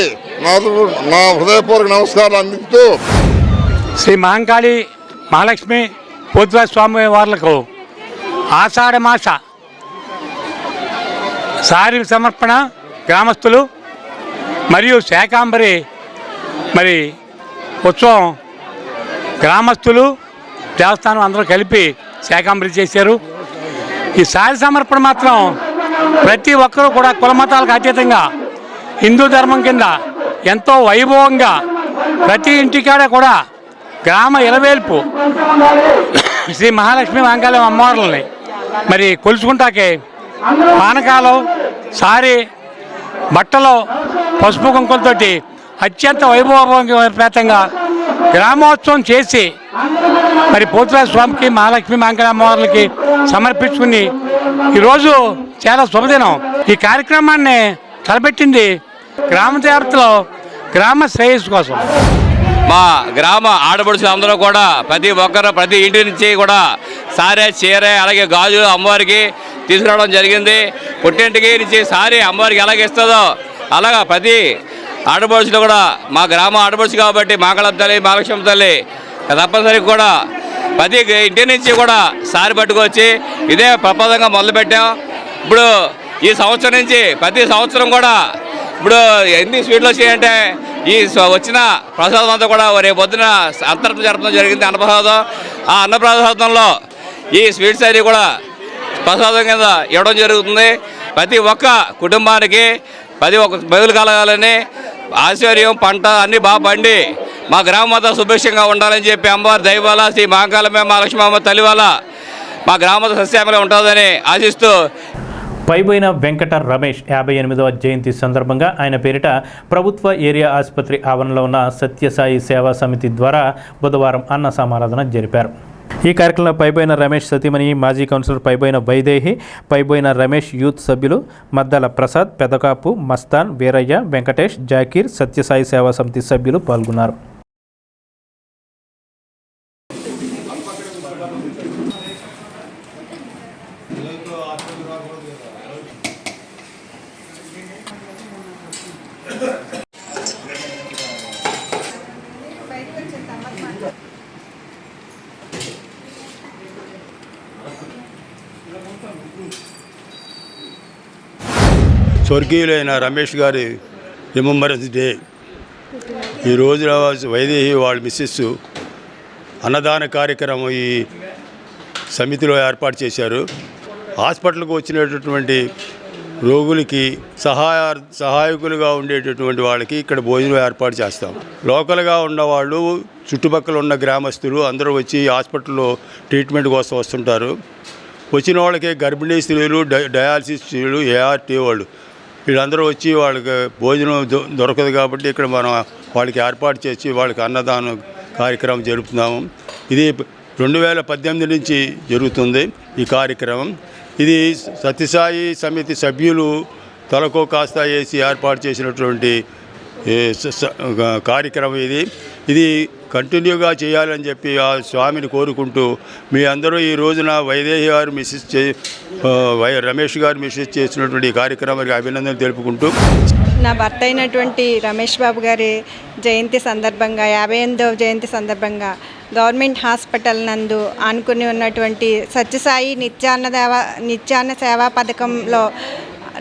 నా హృదయపూర్వక నమస్కారాలు అందిస్తూ
శ్రీ మహంకాళి మహాలక్ష్మి పోతురాజ స్వామి వార్లకు ఆషాఢ మాస సారి సమర్పణ గ్రామస్తులు మరియు శాకాంబరి మరి ఉత్సవం గ్రామస్తులు దేవస్థానం అందరూ కలిపి శాకాంబరి చేశారు. ఈ సారి సమర్పణ మాత్రం ప్రతి ఒక్కరూ కూడా కులమతాలకు అతీతంగా హిందూ ధర్మం కింద ఎంతో వైభవంగా ప్రతి ఇంటికాడ కూడా గ్రామ ఇలవేల్పు శ్రీ మహాలక్ష్మి మంగళ అమ్మవార్లని మరి కొలుచుకుంటాకే పానకాలు సారి బట్టలో పసుపు కుంకులతోటి అత్యంత వైభవపేతంగా గ్రామోత్సవం చేసి మరి పోతురాజ స్వామికి మహాలక్ష్మి మంగళ అమ్మవార్లకి సమర్పించుకుని ఈరోజు చాలా శుభదినం. ఈ కార్యక్రమాన్ని తలపెట్టింది గ్రామ దేవతలో గ్రామ శ్రేయస్సు కోసం.
మా గ్రామ ఆడపడుచులు అందరూ కూడా ప్రతి ఒక్కరు ప్రతి ఇంటి నుంచి కూడా సారే చీరే అలాగే గాజులు అమ్మవారికి తీసుకురావడం జరిగింది. పుట్టింటికి నుంచి సారీ అమ్మవారికి ఎలాగ ఇస్తుందో అలాగా ప్రతి ఆడపడుచులు కూడా మా గ్రామ ఆడపడుచు కాబట్టి మంగళం తల్లి మహాలక్ష్మి తల్లి తప్పనిసరిగా కూడా ప్రతి ఇంటి నుంచి కూడా సారి పట్టుకొచ్చి ఇదే ప్రపదంగా మొదలుపెట్టాం. ఇప్పుడు ఈ సంవత్సరం నుంచి ప్రతి సంవత్సరం కూడా ఇప్పుడు ఎన్ని స్వీట్లు వచ్చాయంటే ఈ వచ్చిన ప్రసాదం అంతా కూడా రేపు పొద్దున అంతర్గత జరపడం జరిగింది అన్నప్రసాదం. ఆ అన్నప్రసాదంలో ఈ స్వీట్స్ అన్నీ కూడా ప్రసాదం కింద ఇవ్వడం జరుగుతుంది. ప్రతి ఒక్క కుటుంబానికి ప్రతి ఒక్క బదులు కలగాలని ఆశ్చర్యం పంట అన్నీ బాగా పండి మా గ్రామం అంతా సుభిక్షంగా ఉండాలని చెప్పి అమ్మవారి దైవాల శ్రీ మహాకాళమే మహాలక్ష్మి అమ్మ తల్లి వల్ల మా గ్రామంలో సస్యామలం ఉంటుందని ఆశిస్తూ
పైబోయిన వెంకట రమేష్ 58వ జయంతి సందర్భంగా ఆయన పేరిట ప్రభుత్వ ఏరియా ఆసుపత్రి ఆవరణలో ఉన్న సత్యసాయి సేవా సమితి ద్వారా బుధవారం అన్న సమారాధన జరిపారు. ఈ కార్యక్రమంలో పైబోయిన రమేష్ సతీమణి మాజీ కౌన్సిలర్ పైబోయిన వైదేహి, పైబోయిన రమేష్ యూత్ సభ్యులు మద్దల ప్రసాద్, పెదకాపు, మస్తాన్, వీరయ్య, వెంకటేష్, జాకీర్, సత్యసాయి సేవా సమితి సభ్యులు పాల్గొన్నారు.
స్వర్గీయులైన రమేష్ గారి రిమెంబరెన్స్ డే. ఈరోజు వైదేహి వాళ్ళ మిస్సెస్ అన్నదాన కార్యక్రమం ఈ సమితిలో ఏర్పాటు చేశారు. హాస్పిటల్కి వచ్చినటువంటి రోగులకి సహాయకులుగా ఉండేటటువంటి వాళ్ళకి ఇక్కడ భోజనం ఏర్పాటు చేస్తాం. లోకల్గా ఉన్నవాళ్ళు చుట్టుపక్కల ఉన్న గ్రామస్తులు అందరూ వచ్చి హాస్పిటల్లో ట్రీట్మెంట్ కోసం వస్తుంటారు. వచ్చిన వాళ్ళకి గర్భిణీ స్త్రీలు, డయాలసిస్ స్త్రీలు, ఏఆర్టీ వాళ్ళు వీళ్ళందరూ వచ్చి వాళ్ళకి భోజనం దొరకదు కాబట్టి ఇక్కడ మనం వాళ్ళకి ఏర్పాటు చేసి వాళ్ళకి అన్నదానం కార్యక్రమం జరుపుతున్నాము. ఇది 2018 నుంచి జరుగుతుంది ఈ కార్యక్రమం. ఇది సత్యసాయి సమితి సభ్యులు తలకో కాస్త వేసి ఏర్పాటు చేసినటువంటి కార్యక్రమం ఇది కంటిన్యూగా చేయాలని చెప్పి ఆ స్వామిని కోరుకుంటూ మీ అందరూ ఈ రోజున వైదేహి గారు రమేష్ గారు మిస్సెస్ చేసినటువంటి కార్యక్రమానికి అభినందనలు తెలుపుకుంటూ,
నా భర్త అయినటువంటి రమేష్ బాబు గారి జయంతి సందర్భంగా 58వ జయంతి సందర్భంగా గవర్నమెంట్ హాస్పిటల్ నందు ఆనుకుని ఉన్నటువంటి సత్యసాయి నిత్యాన్న సేవా పథకంలో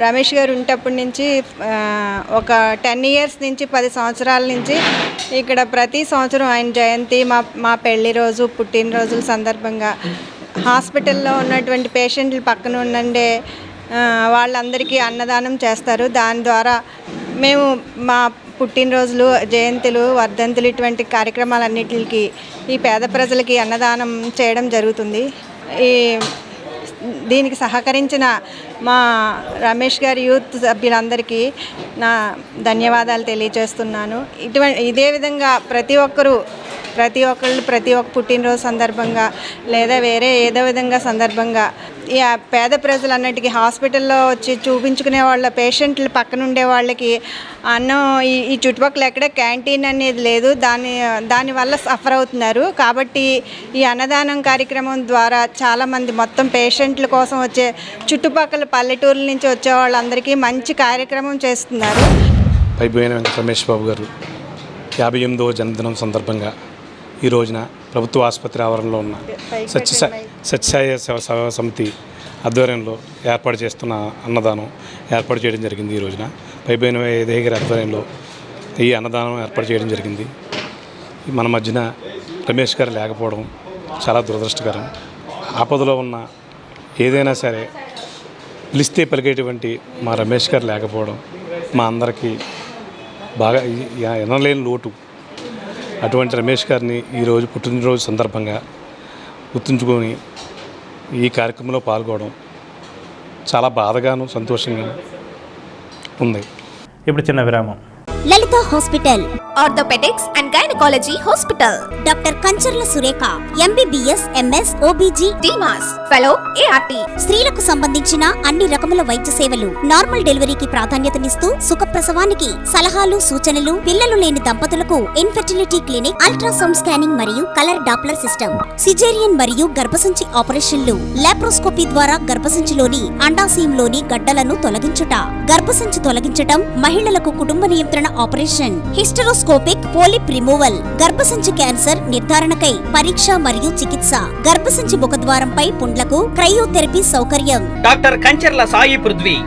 రమేష్ గారు ఉంటప్పటి నుంచి ఒక 10 ఇయర్స్ నుంచి 10 సంవత్సరాల నుంచి ఇక్కడ ప్రతి సంవత్సరం ఆయన జయంతి, మా పెళ్లి రోజు, పుట్టినరోజుల సందర్భంగా హాస్పిటల్లో ఉన్నటువంటి పేషెంట్లు పక్కన ఉండే వాళ్ళందరికీ అన్నదానం చేస్తారు. దాని ద్వారా మేము మా పుట్టినరోజులు, జయంతులు, వర్ధంతులు ఇటువంటి కార్యక్రమాలన్నిటికీ ఈ పేద ప్రజలకి అన్నదానం చేయడం జరుగుతుంది. దీనికి సహకరించిన మా రమేష్ గారి యూత్ సభ్యులందరికీ నా ధన్యవాదాలు తెలియజేస్తున్నాను. ఇదే విధంగా ప్రతి ఒక్క పుట్టినరోజు సందర్భంగా లేదా వేరే ఏదో విధంగా సందర్భంగా ఈ పేద ప్రజలన్నిటికీ హాస్పిటల్లో వచ్చి చూపించుకునే వాళ్ళ పేషెంట్లు పక్కన ఉండే వాళ్ళకి అన్నం ఈ చుట్టుపక్కల ఎక్కడ క్యాంటీన్ అనేది లేదు, దానివల్ల సఫర్ అవుతున్నారు. కాబట్టి ఈ అన్నదానం కార్యక్రమం ద్వారా చాలామంది మొత్తం పేషెంట్ల కోసం వచ్చే చుట్టుపక్కల పల్లెటూర్ల నుంచి వచ్చే వాళ్ళందరికీ మంచి కార్యక్రమం చేస్తున్నారు.
పైబోయిన వెంకట రమేష్ బాబు గారు 58వ జన్మదినం సందర్భంగా ఈ రోజున ప్రభుత్వ ఆసుపత్రి ఆవరణలో ఉన్న సత్యసాయి సేవా సమితి ఆధ్వర్యంలో ఏర్పాటు చేస్తున్న అన్నదానం ఏర్పాటు చేయడం జరిగింది. ఈ రోజున పైబోయిన వైదేహి గారి ఆధ్వర్యంలో ఈ అన్నదానం ఏర్పాటు చేయడం జరిగింది. మన మధ్యన రమేష్ గారు లేకపోవడం చాలా దురదృష్టకరం. ఆపదలో ఉన్న ఏదైనా సరే పిలిస్తే పలికేటువంటి మా రమేష్ గారు లేకపోవడం మా అందరికీ బాగా ఎనలేని లోటు. అటువంటి రమేష్ గారిని ఈరోజు పుట్టినరోజు సందర్భంగా గుర్తుంచుకొని ఈ కార్యక్రమంలో పాల్గొనడం చాలా బాధగాను సంతోషంగా ఉంది.
ఇప్పుడు చిన్న విరామం.
Lalitha hospital, orthopaedics and gynaecology hospital. Doctor Kancharla Surekha, MBBS, MS, OBG, DMAS, fellow, ART. స్త్రీలకు సంబంధించిన అన్ని రకముల వైద్య సేవలు, నార్మల్ డెలివరీకి ప్రాధాన్యతనిస్తూ సుఖప్రసవానికి సలహాలు, సూచనలు, పిల్లలు లేని దంపతులకు ఇన్ఫెర్టిలిటీ క్లినిక్, అల్ట్రాసౌండ్ స్కానింగ్ మరియు కలర్ డాప్లర్ సిస్టమ్, సిజేరియన్ మరియు గర్భసంచి ఆపరేషన్లు, లాప్రోస్కోపీ ద్వారా గర్భసంచిలోని అండాశయంలోని గడ్డలను తొలగించుట, గర్భసంచి తొలగించటం, మహిళలకు కుటుంబ నియంత్రణ ఆపరేషన్, హిస్టరోస్కోపిక్ పోలిప్ రిమూవల్, గర్భసంచి క్యాన్సర్ నిర్ధారణకై పరీక్ష మరియు చికిత్స, గర్భసంచి ముఖద్వారంపై పుండ్లకు క్రయోథెరపీ సౌకర్యం.
Doctor Kancharla Sai Prithvi,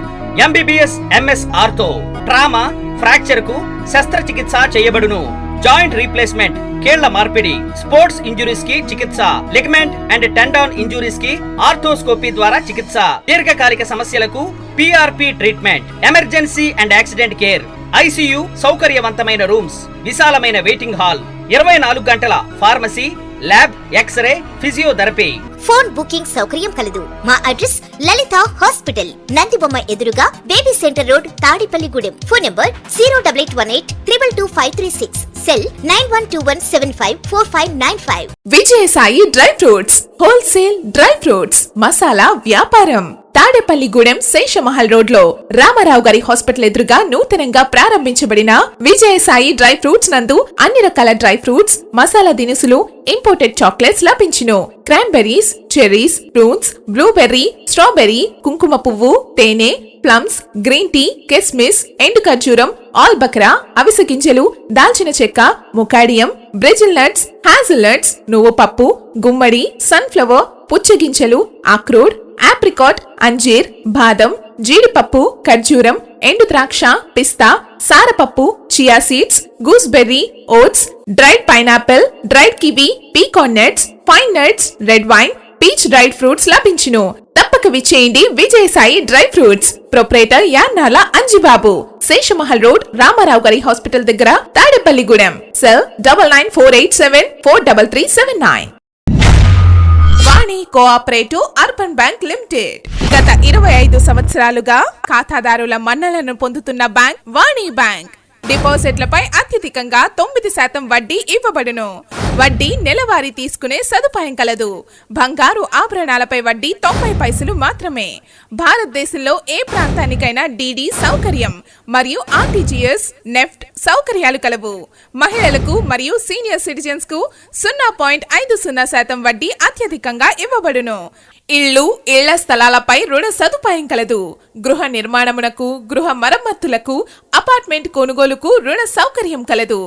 MBBS, MS ortho, trauma, fracture కు శస్త్రచికిత్స చేయబడును. జాయింట్ రీప్లేస్మెంట్, కీళ్ల మార్పిడి, స్పోర్ట్స్ ఇంజురీస్ కి చికిత్స, లిగమెంట్ అండ్ టెండాన్ ఇంజురీస్ కి ఆర్థోస్కోపీ ద్వారా చికిత్స, దీర్ఘకాలిక సమస్యలకు PRP treatment, emergency and accident care, ICU సౌకర్యవంతమైన రూమ్స్, విశాలమైన వెయిటింగ్ హాల్, 24 గంటల pharmacy, lab, X-ray, physiotherapy.
Phone booking సౌకర్యం కలదు. మా అడ్రస్ లలిత హాస్పిటల్, నందిబొమ్మ ఎదురుగా, baby centre road, Tadepalligudem. Phone number 08818222536, cell 9121754595.
Vijayasai dry fruits, wholesale dry fruits masala వ్యాపారం. తాడేపల్లిగూడెం శేషమహల్ రోడ్ లో రామారావు గారి హాస్పిటల్ ఎదురుగా నూతనంగా ప్రారంభించబడిన విజయసాయి డ్రై ఫ్రూట్స్ నందు అన్ని రకాల డ్రై ఫ్రూట్స్, మసాలా దినుసులు, ఇంపోర్టెడ్ చాక్లెట్స్ లభించును. Cranberries, cherries, fruits, blueberry, strawberry, కుంకుమ పువ్వు, తేనె, ప్లమ్స్, గ్రీన్ టీ, కిస్మిస్, ఎండు ఖర్జూరం, ఆల్ బక్రా, అవిసె గింజలు, దాల్చిన చెక్క, ముకాడియం, బ్రెజిల్ నట్స్, హ్యాజిల్ నట్స్, నువ్వు పప్పు, గుమ్మడి, సన్ఫ్లవర్, పుచ్చగింజలు, అక్రోడ్, ఆప్రికాట్, అంజీర్, బాదం, జీడిపప్పు, ఖర్జూరం, ఎండు ద్రాక్ష, పిస్తా, సారపప్పు, chia seeds, gooseberry, oats, dried pineapple, dried kiwi, pecan nuts, pine nuts, red wine, peach dried fruits లభించును. తప్పక విచ్చేయండి Vijayasai dry fruits. Proprietor Yannala Anjibabu, Seshamahal road, Ramarao garu hospital దగ్గర, Tadepalligudem. Cell 9948743379. Vani cooperative urban bank limited. గత 25 సంవత్సరాలుగా ఖాతాదారుల మన్నలను పొందుతున్న బ్యాంక్ వాణి బ్యాంక్. డిపాజిట్లపై అత్యధికంగా 9% వడ్డీ ఇవ్వబడును. వడ్డీ నెలవారీ తీసుకునే సదుపాయం కలదు. బంగారు ఆభరణాలపై వడ్డీ 90 పైసలు మాత్రమే. భారతదేశంలో ఏ ప్రాంతానికైనా డీడీ సౌకర్యం మరియు ఆర్టీజీఎస్, నెఫ్ట్ సౌకర్యాలు కలవు. మహిళలకు మరియు సీనియర్ సిటిజన్స్ కు 0.50% వడ్డీ అత్యధికంగా ఇవ్వబడును. ఇళ్లు, ఇళ్ల స్థలాలపై రుణ సదుపాయం కలదు. గృహ నిర్మాణమునకు, గృహ మరమ్మతులకు, అపార్ట్మెంట్ కొనుగోలుకు రుణ సౌకర్యం కలదు.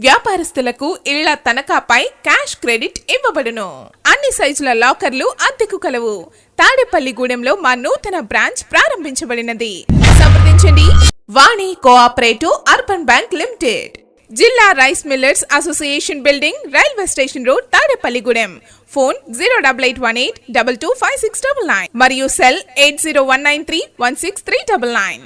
వ్యాపారస్తులకు ఇళ్ల తనఖాపై క్యాష్ క్రెడిట్ ఇవ్వబడును. అన్ని సైజుల లాకర్లు అద్దెకు కలవు. తాడేపల్లిగూడెంలో మా నూతన బ్రాంచ్ ప్రారంభించబడినది. సంప్రదించండి. వాణి కోఆపరేటివ్ అర్బన్ బ్యాంక్ లిమిటెడ్. జిల్లా rice millers association building, railway station road, Tadepalligudem. Phone 08818225699 మరియు సెల్ 8019316399.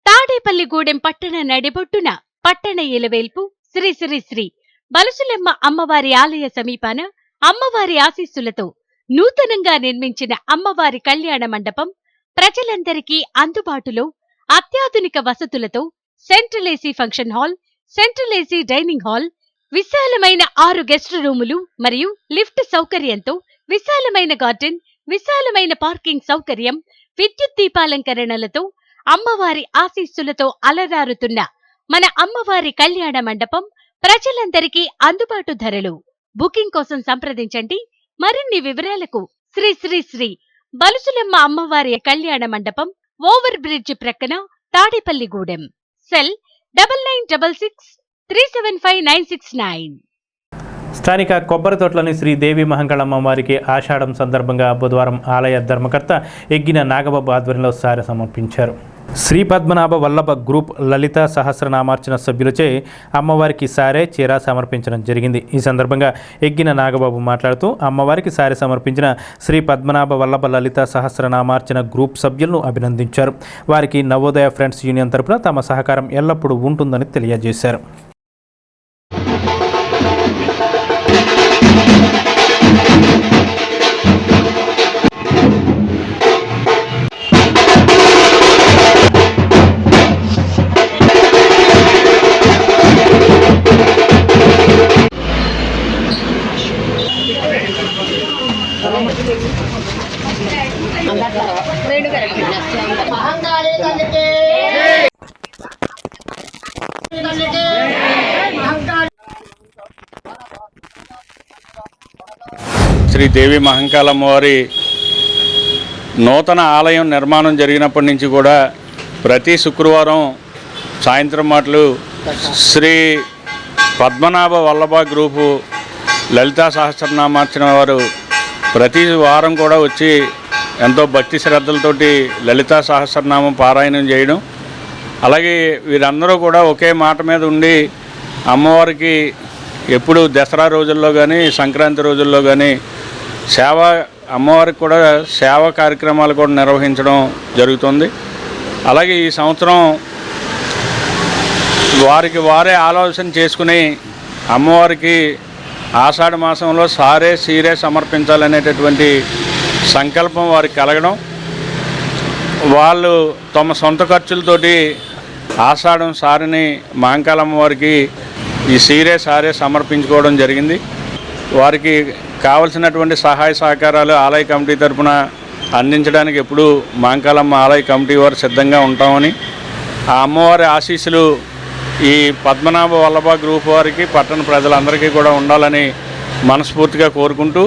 తాడేపల్లిగూడెం పట్టణ నడిబొట్టున పట్టణ ఇలవేల్పు శ్రీ శ్రీ శ్రీ బలసులెమ్మ అమ్మవారి ఆలయ సమీపాన అమ్మవారి ఆశీస్సులతో నూతనంగా నిర్మించిన అమ్మవారి కళ్యాణ మండపం ప్రజలందరికీ అందుబాటులో అత్యాధునిక వసతులతో central AC function hall, central AC dining hall, విశాలమైన 6 గెస్ట్ రూములు మరియు లిఫ్ట్ సౌకర్యంతో విశాలమైన గార్డెన్, విశాలమైన పార్కింగ్ సౌకర్యం, విద్యుత్ దీపాలంకరణలతో అమ్మవారి ఆశీస్సులతో అలరారుతున్న మన అమ్మవారి కళ్యాణ మండపం ప్రజలందరికీ అందుబాటు ధరలు. బుకింగ్ కోసం సంప్రదించండి. మరిన్ని వివరాలకు శ్రీ శ్రీ శ్రీ బలుసులెమ్మ అమ్మవారి కళ్యాణ మండపం, ఓవర్ బ్రిడ్జ్ ప్రక్కన, తాడేపల్లిగూడెం. సెల్ 9966375969.
స్థానిక కొబ్బరి తోటలోని శ్రీ దేవి మహంకాళమ్మ వారికి ఆషాఢం సందర్భంగా బుధవారం ఆలయ ధర్మకర్త ఎగ్గిన నాగబాబు ఆధ్వర్యంలో సారె సమర్పించారు. శ్రీ పద్మనాభ వల్లభ గ్రూప్ లలిత సహస్రనామార్చన సభ్యులచే అమ్మవారికి సారె, చీర సమర్పించడం జరిగింది. ఈ సందర్భంగా ఎగ్గిన నాగబాబు మాట్లాడుతూ అమ్మవారికి సారె సమర్పించిన శ్రీ పద్మనాభ వల్లభ లలిత సహస్రనామార్చన గ్రూప్ సభ్యులను అభినందించారు. వారికి నవోదయ ఫ్రెండ్స్ యూనియన్ తరపున తమ సహకారం ఎల్లప్పుడూ ఉంటుందని తెలియజేశారు.
శ్రీ దేవి మహంకాళమ్మ వారి నూతన ఆలయం నిర్మాణం జరిగినప్పటి నుంచి కూడా ప్రతి శుక్రవారం సాయంత్రం మాటలు శ్రీ పద్మనాభ వల్లభ గ్రూపు లలితా సహస్రనామార్చన వారు ప్రతి వారం కూడా వచ్చి ఎంతో భక్తి శ్రద్ధలతోటి లలితా సహస్రనామం పారాయణం చేయడం, అలాగే వీరందరూ కూడా ఒకే మాట మీద ఉండి అమ్మవారికి ఎప్పుడు దసరా రోజుల్లో కానీ సంక్రాంతి రోజుల్లో కానీ అమ్మవారికి కూడా సేవా కార్యక్రమాలు కూడా నిర్వహించడం జరుగుతుంది. అలాగే ఈ సంవత్సరం వారే ఆలోచన చేసుకుని అమ్మవారికి ఆషాఢ మాసంలో సారే సీరే సమర్పించాలనేటటువంటి సంకల్పం వారికి కలగడం, వాళ్ళు తమ సొంత ఖర్చులతోటి ఆషాఢం సారిని మహంకాళమ్మ వారికి ఈ సీరే సారే సమర్పించుకోవడం జరిగింది. వారికి కావలసినటువంటి సహాయ సహకారాలు ఆలయ కమిటీ తరఫున అందించడానికి ఎప్పుడూ మహంకాళమ్మ ఆలయ కమిటీ వారు సిద్ధంగా ఉంటామని, ఆ అమ్మవారి ఆశీస్సులు ఈ పద్మనాభ వల్లభ గ్రూప్ వారికి పట్టణ ప్రజలందరికీ కూడా ఉండాలని మనస్ఫూర్తిగా కోరుకుంటూ,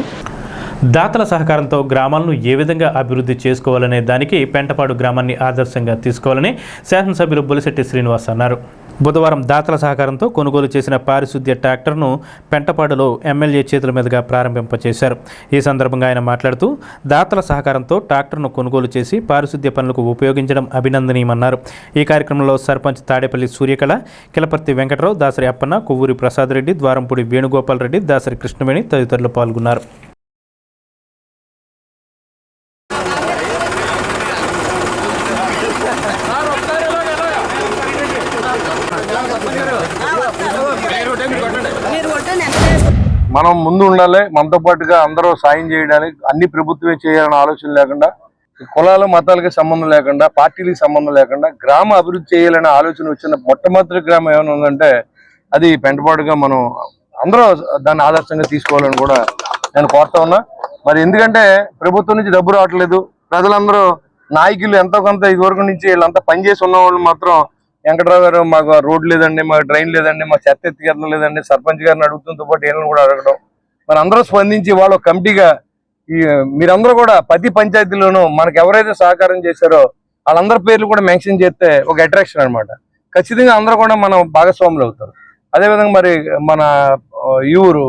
దాతల సహకారంతో గ్రామాలను ఏ విధంగా అభివృద్ధి చేసుకోవాలనే దానికి పెంటపాడు గ్రామాన్ని ఆదర్శంగా తీసుకోవాలని శాసనసభ్యులు బొలిశెట్టి శ్రీనివాస్ అన్నారు. బుధవారం దాతల సహకారంతో కొనుగోలు చేసిన పారిశుద్ధ్య ట్రాక్టర్ను పెంటపాడులో ఎమ్మెల్యే చేతుల మీదుగా ప్రారంభింపచేశారు. ఈ సందర్భంగా ఆయన మాట్లాడుతూ దాతల సహకారంతో ట్రాక్టర్ను కొనుగోలు చేసి పారిశుద్ధ్య పనులకు ఉపయోగించడం అభినందనీయమన్నారు. ఈ కార్యక్రమంలో సర్పంచ్ తాడేపల్లి సూర్యకళ, కిలపర్తి వెంకటరావు, దాసరి అప్పన్న, కొవ్వూరి ప్రసాద్ రెడ్డి, ద్వారంపూడి వేణుగోపాల్ రెడ్డి, దాసరి కృష్ణవేణి తదితరులు పాల్గొన్నారు.
మనం ముందు ఉండాలి, మనతో పాటుగా అందరూ సాయం చేయడానికి, అన్ని ప్రభుత్వమే చేయాలనే ఆలోచన లేకుండా, కులాలు మతాలకి సంబంధం లేకుండా, పార్టీలకు సంబంధం లేకుండా గ్రామ అభివృద్ధి చేయాలనే ఆలోచన వచ్చిన మొట్టమొదటి గ్రామం ఏమైనా ఉందంటే అది పెంటపాడుగా మనం అందరూ దాన్ని ఆదర్శంగా తీసుకోవాలని కూడా నేను కోరుతా ఉన్నా. మరి ఎందుకంటే ప్రభుత్వం నుంచి డబ్బు రావట్లేదు, ప్రజలందరూ నాయకులు ఎంతో కొంత ఇదివరకు నుంచి వీళ్ళంతా పనిచేసి ఉన్న వాళ్ళు మాత్రం వెంకటరావు గారు మాకు రోడ్ లేదండి, మాకు డ్రైన్ లేదండి, మాకు చెత్త ఎత్తికెళ్ళడం లేదండి, సర్పంచ్ గారిని అడుగుతుంతో పాటు వీళ్ళని కూడా అడగడం, మరి అందరూ స్పందించి వాళ్ళు కమిటీగా మీరందరూ కూడా ప్రతి పంచాయతీలోనూ మనకు ఎవరైతే సహకారం చేశారో వాళ్ళందరి పేర్లు కూడా మెన్షన్ చేస్తే ఒక అట్రాక్షన్ అనమాట. ఖచ్చితంగా అందరూ కూడా మనం భాగస్వాములు అవుతారు. అదేవిధంగా మరి మన ఈ ఊరు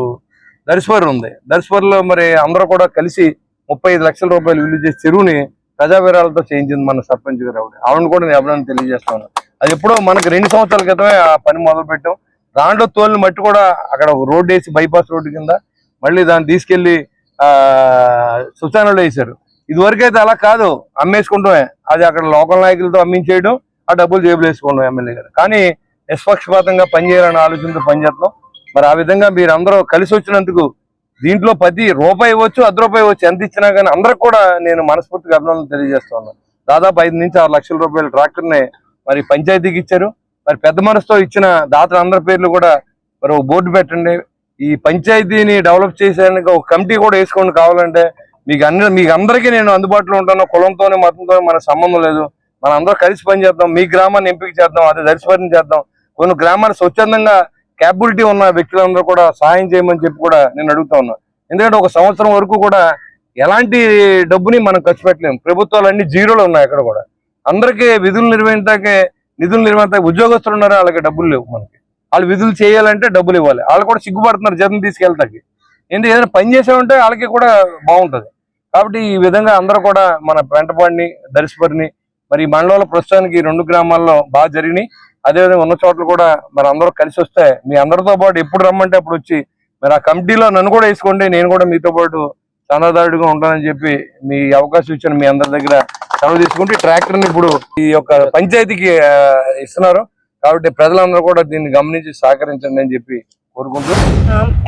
దర్శపర్రు ఉంది, దర్శపర్రులో మరి అందరూ కూడా కలిసి 35 లక్షల రూపాయలు విలువ చేసే చెరువుని ప్రజావిరాలతో చేయించింది మన సర్పంచ్ గారు. ఆవిడని కూడా నేను అభినందన తెలియజేస్తాను. అది ఎప్పుడో మనకు 2 సంవత్సరాల క్రితమే ఆ పని మొదలు పెట్టాం. దాంట్లో తోలిన మట్టి కూడా అక్కడ రోడ్డు వేసి బైపాస్ రోడ్డు కింద మళ్ళీ దాన్ని తీసుకెళ్లి శ్మశానంలో వేశారు. ఇదివరకైతే అలా కాదు, అమ్మేసుకుంటామే, అది అక్కడ లోకల్ నాయకులతో అమ్మించేయడం, ఆ డబ్బులు జేబులు వేసుకోవడం ఎమ్మెల్యే గారు. కానీ నిష్పక్షపాతంగా పనిచేయాలనే ఆలోచనతో పనిచేస్తాం. మరి ఆ విధంగా మీరందరూ కలిసి వచ్చినందుకు దీంట్లో ప్రతి రూపాయి ఇవ్వచ్చు, ₹10 ఇవ్వచ్చు, ఎంత ఇచ్చినా కానీ అందరికి కూడా నేను మనస్ఫూర్తిగా అభినందనలు తెలియజేస్తా ఉన్నాను. దాదాపు 5 నుంచి 6 లక్షల రూపాయల ట్రాక్టర్ని మరి పంచాయతీకి ఇచ్చారు. మరి పెద్ద మనసుతో ఇచ్చిన దాతల అందరి పేర్లు కూడా మరి ఒక బోర్డు పెట్టండి. ఈ పంచాయతీని డెవలప్ చేసేందుకు ఒక కమిటీ కూడా వేసుకోండి. కావాలంటే మీకు అందరికీ నేను అందుబాటులో ఉంటాను. కులంతోనే మతంతోనే మన సంబంధం లేదు, మన అందరూ కలిసి పని చేద్దాం. మీ గ్రామాన్ని ఎంపిక చేద్దాం, అదే దర్శపరిని చేద్దాం. కొన్ని గ్రామాలు స్వచ్ఛందంగా క్యాపబిలిటీ ఉన్న వ్యక్తులందరూ కూడా సహాయం చేయమని చెప్పి కూడా నేను అడుగుతా ఉన్నాను. ఎందుకంటే ఒక సంవత్సరం వరకు కూడా ఎలాంటి డబ్బుని మనం ఖర్చు పెట్టలేము. ప్రభుత్వాలు అన్ని జీరోలు ఉన్నాయి. అక్కడ కూడా అందరికీ నిధులు నిర్వహించడానికి ఉద్యోగస్తులు ఉన్నారు, వాళ్ళకి డబ్బులు లేవు. మనకి వాళ్ళు విధులు చేయాలంటే డబ్బులు ఇవ్వాలి. వాళ్ళు కూడా సిగ్గుపడుతున్నారు జీతం తీసుకెళ్తాకి. ఎందుకు ఏదైనా పని చేసామంటే వాళ్ళకి కూడా బాగుంటుంది. కాబట్టి ఈ విధంగా అందరూ కూడా మన పెంటపాడిని, దర్శపరిని మరి ఈ మండలంలో ప్రస్తుతానికి 2 గ్రామాల్లో బాగా జరిగినాయి. అదేవిధంగా ఉన్న చోట్ల కూడా మరి అందరూ కలిసి వస్తే మీ అందరితో పాటు ఎప్పుడు రమ్మంటే అప్పుడు వచ్చి మరి ఆ కమిటీలో నన్ను కూడా వేసుకోండి, నేను కూడా మీతో పాటు చందాదారుడిగా ఉంటానని చెప్పి మీ అవకాశం ఇచ్చిన మీ అందరి దగ్గర సెలవు తీసుకుంటే ట్రాక్టర్ని ఇప్పుడు ఈ యొక్క పంచాయతీకి ఇస్తున్నారు. కాబట్టి ప్రజలందరూ కూడా దీన్ని గమనించి సహకరించండి అని చెప్పి కోరుకుంటూ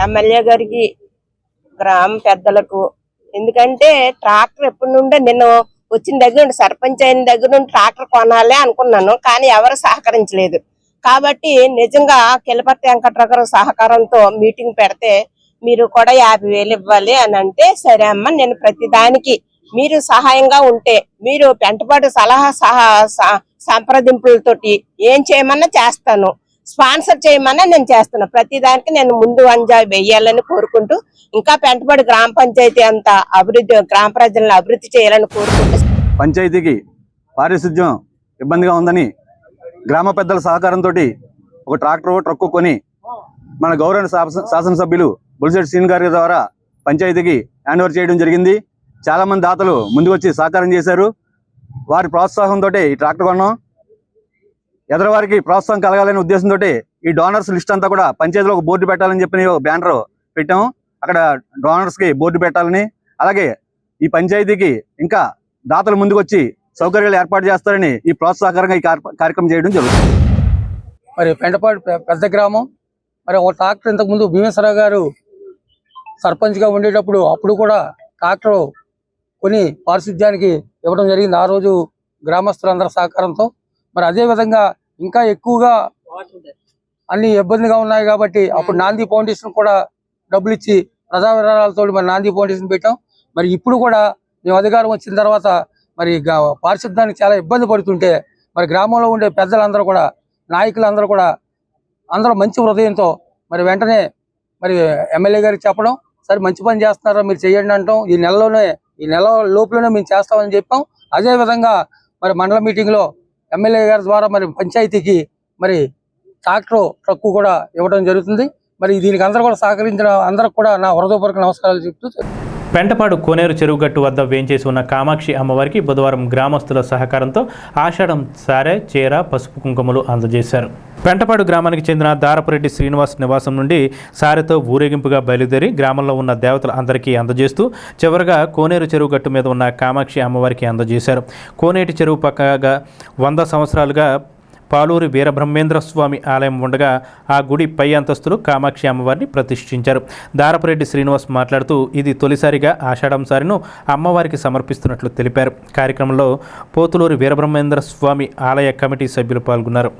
ఎమ్మెల్యే గారికి, గ్రామ పెద్దలకు, ఎందుకంటే ట్రాక్టర్ ఎప్పటి నుండో నేను వచ్చిన దగ్గర నుండి సర్పంచ్ అయిన దగ్గర నుండి ట్రాక్టర్ కొనాలి అనుకున్నాను, కానీ ఎవరు సహకరించలేదు. కాబట్టి నిజంగా కిలపర్తి వెంకట్రావు గారి సహకారంతో మీటింగ్ పెడితే మీరు కూడా 50,000 ఇవ్వాలి అని అంటే, సరే అమ్మ నేను ప్రతి దానికి మీరు సహాయంగా ఉంటే మీరు పెంటపాడు సలహా సంప్రదింపులతోటి ఏం చేయమన్నా చేస్తాను, స్పాన్సర్ చేయమన్నా నేను చేస్తాను. ప్రతి దానికి నేను ముందు అంజా వెయ్యాలని కోరుకుంటూ, ఇంకా పెంటపాడు గ్రామ పంచాయతీ అంతా అభివృద్ధి, గ్రామ ప్రజలను అభివృద్ధి చేయాలని కోరుకుంటూ,
పంచాయతీకి పారిశుద్ధ్యం ఇబ్బందిగా ఉందని గ్రామ పెద్దల సహకారంతో ఒక ట్రక్కు కొని మన గౌరవ శాసనసభ్యులు బొలిశెట్టి శ్రీను గారి ద్వారా పంచాయతీకి హ్యాండ్ ఓవర్ చేయడం జరిగింది. చాలా మంది దాతలు ముందుకు వచ్చి సహకారం చేశారు. వారి ప్రోత్సాహంతో ఈ ట్రాక్టర్ కొన్నాం. ఎదరవారికి ప్రోత్సాహం కలగాలనే ఉద్దేశంతో ఈ డోనర్స్ లిస్ట్ అంతా కూడా పంచాయతీలో ఒక బోర్డు పెట్టాలని చెప్పి ఒక బ్యానర్ పెట్టాము. అక్కడ డోనర్స్కి బోర్డు పెట్టాలని, అలాగే ఈ పంచాయతీకి ఇంకా దాతలు ముందుకు వచ్చి సౌకర్యాలు ఏర్పాటు చేస్తారని ఈ ప్రోత్సాహకరంగా ఈ కార్యక్రమం చేయడం జరుగుతుంది.
మరి పెంటపాడు పెద్ద గ్రామం. మరి ఒక ట్రాక్టర్ ఇంతకుముందు భీమేశ్వరరావు గారు సర్పంచ్గా ఉండేటప్పుడు అప్పుడు కూడా ట్రాక్టర్ కొని పారిశుద్ధ్యానికి ఇవ్వడం జరిగింది, ఆ రోజు గ్రామస్తులందరి సహకారంతో. మరి అదేవిధంగా ఇంకా ఎక్కువగా అన్ని ఇబ్బందిగా ఉన్నాయి కాబట్టి అప్పుడు నాంది ఫౌండేషన్ కూడా డబ్బులు ఇచ్చి ప్రజా విరాళాలతో మరి నాంది ఫౌండేషన్ పెట్టాం. మరి ఇప్పుడు కూడా మేము అధికారం వచ్చిన తర్వాత మరి పారిశుద్ధ్యానికి చాలా ఇబ్బంది పడుతుంటే మరి గ్రామంలో ఉండే పెద్దలందరూ కూడా, నాయకులందరూ కూడా అందరూ మంచి హృదయంతో మరి వెంటనే మరి ఎమ్మెల్యే గారికి చెప్పడం, సరే మంచి పని చేస్తున్నారా మీరు చేయండి అంటాం. ఈ నెల లోపలనే మేము చేస్తామని చెప్పాం. అదేవిధంగా మరి మండల మీటింగ్లో ఎమ్మెల్యే గారి ద్వారా మరి పంచాయతీకి మరి ట్రక్కు కూడా ఇవ్వడం జరుగుతుంది. మరి దీనికి అందరూ కూడా సహకరించిన అందరికి కూడా నా హృదయపూర్వక నమస్కారాలు చెప్తూ,
పెంటపాడు కోనేరు చెరువు గట్టు వద్ద వేంచేసి ఉన్న కామాక్షి అమ్మవారికి బుధవారం గ్రామస్తుల సహకారంతో ఆషాఢం సారె, చీర, పసుపు కుంకుమలు అందజేశారు. పెంటపాడు గ్రామానికి చెందిన దారపురెడ్డి శ్రీనివాస్ నివాసం నుండి సారెతో ఊరేగింపుగా బయలుదేరి గ్రామంలో ఉన్న దేవతల అందరికీ అందజేస్తూ చివరగా కోనేరు చెరువు గట్టు మీద ఉన్న కామాక్షి అమ్మవారికి అందజేశారు. కోనేటి చెరువు పక్కగా 100 సంవత్సరాలుగా పాలూరి వీరబ్రహ్మేంద్ర స్వామి ఆలయం ఉండగా ఆ గుడి పై అంతస్తులో కామాక్షి అమ్మవారిని ప్రతిష్ఠించారు. దారపురెడ్డి శ్రీనివాస్ మాట్లాడుతూ ఇది తొలిసారిగా ఆషాఢం సారిను అమ్మవారికి సమర్పిస్తున్నట్లు తెలిపారు. కార్యక్రమంలో పోతులూరి వీరబ్రహ్మేంద్ర స్వామి ఆలయ కమిటీ సభ్యులు పాల్గొన్నారు.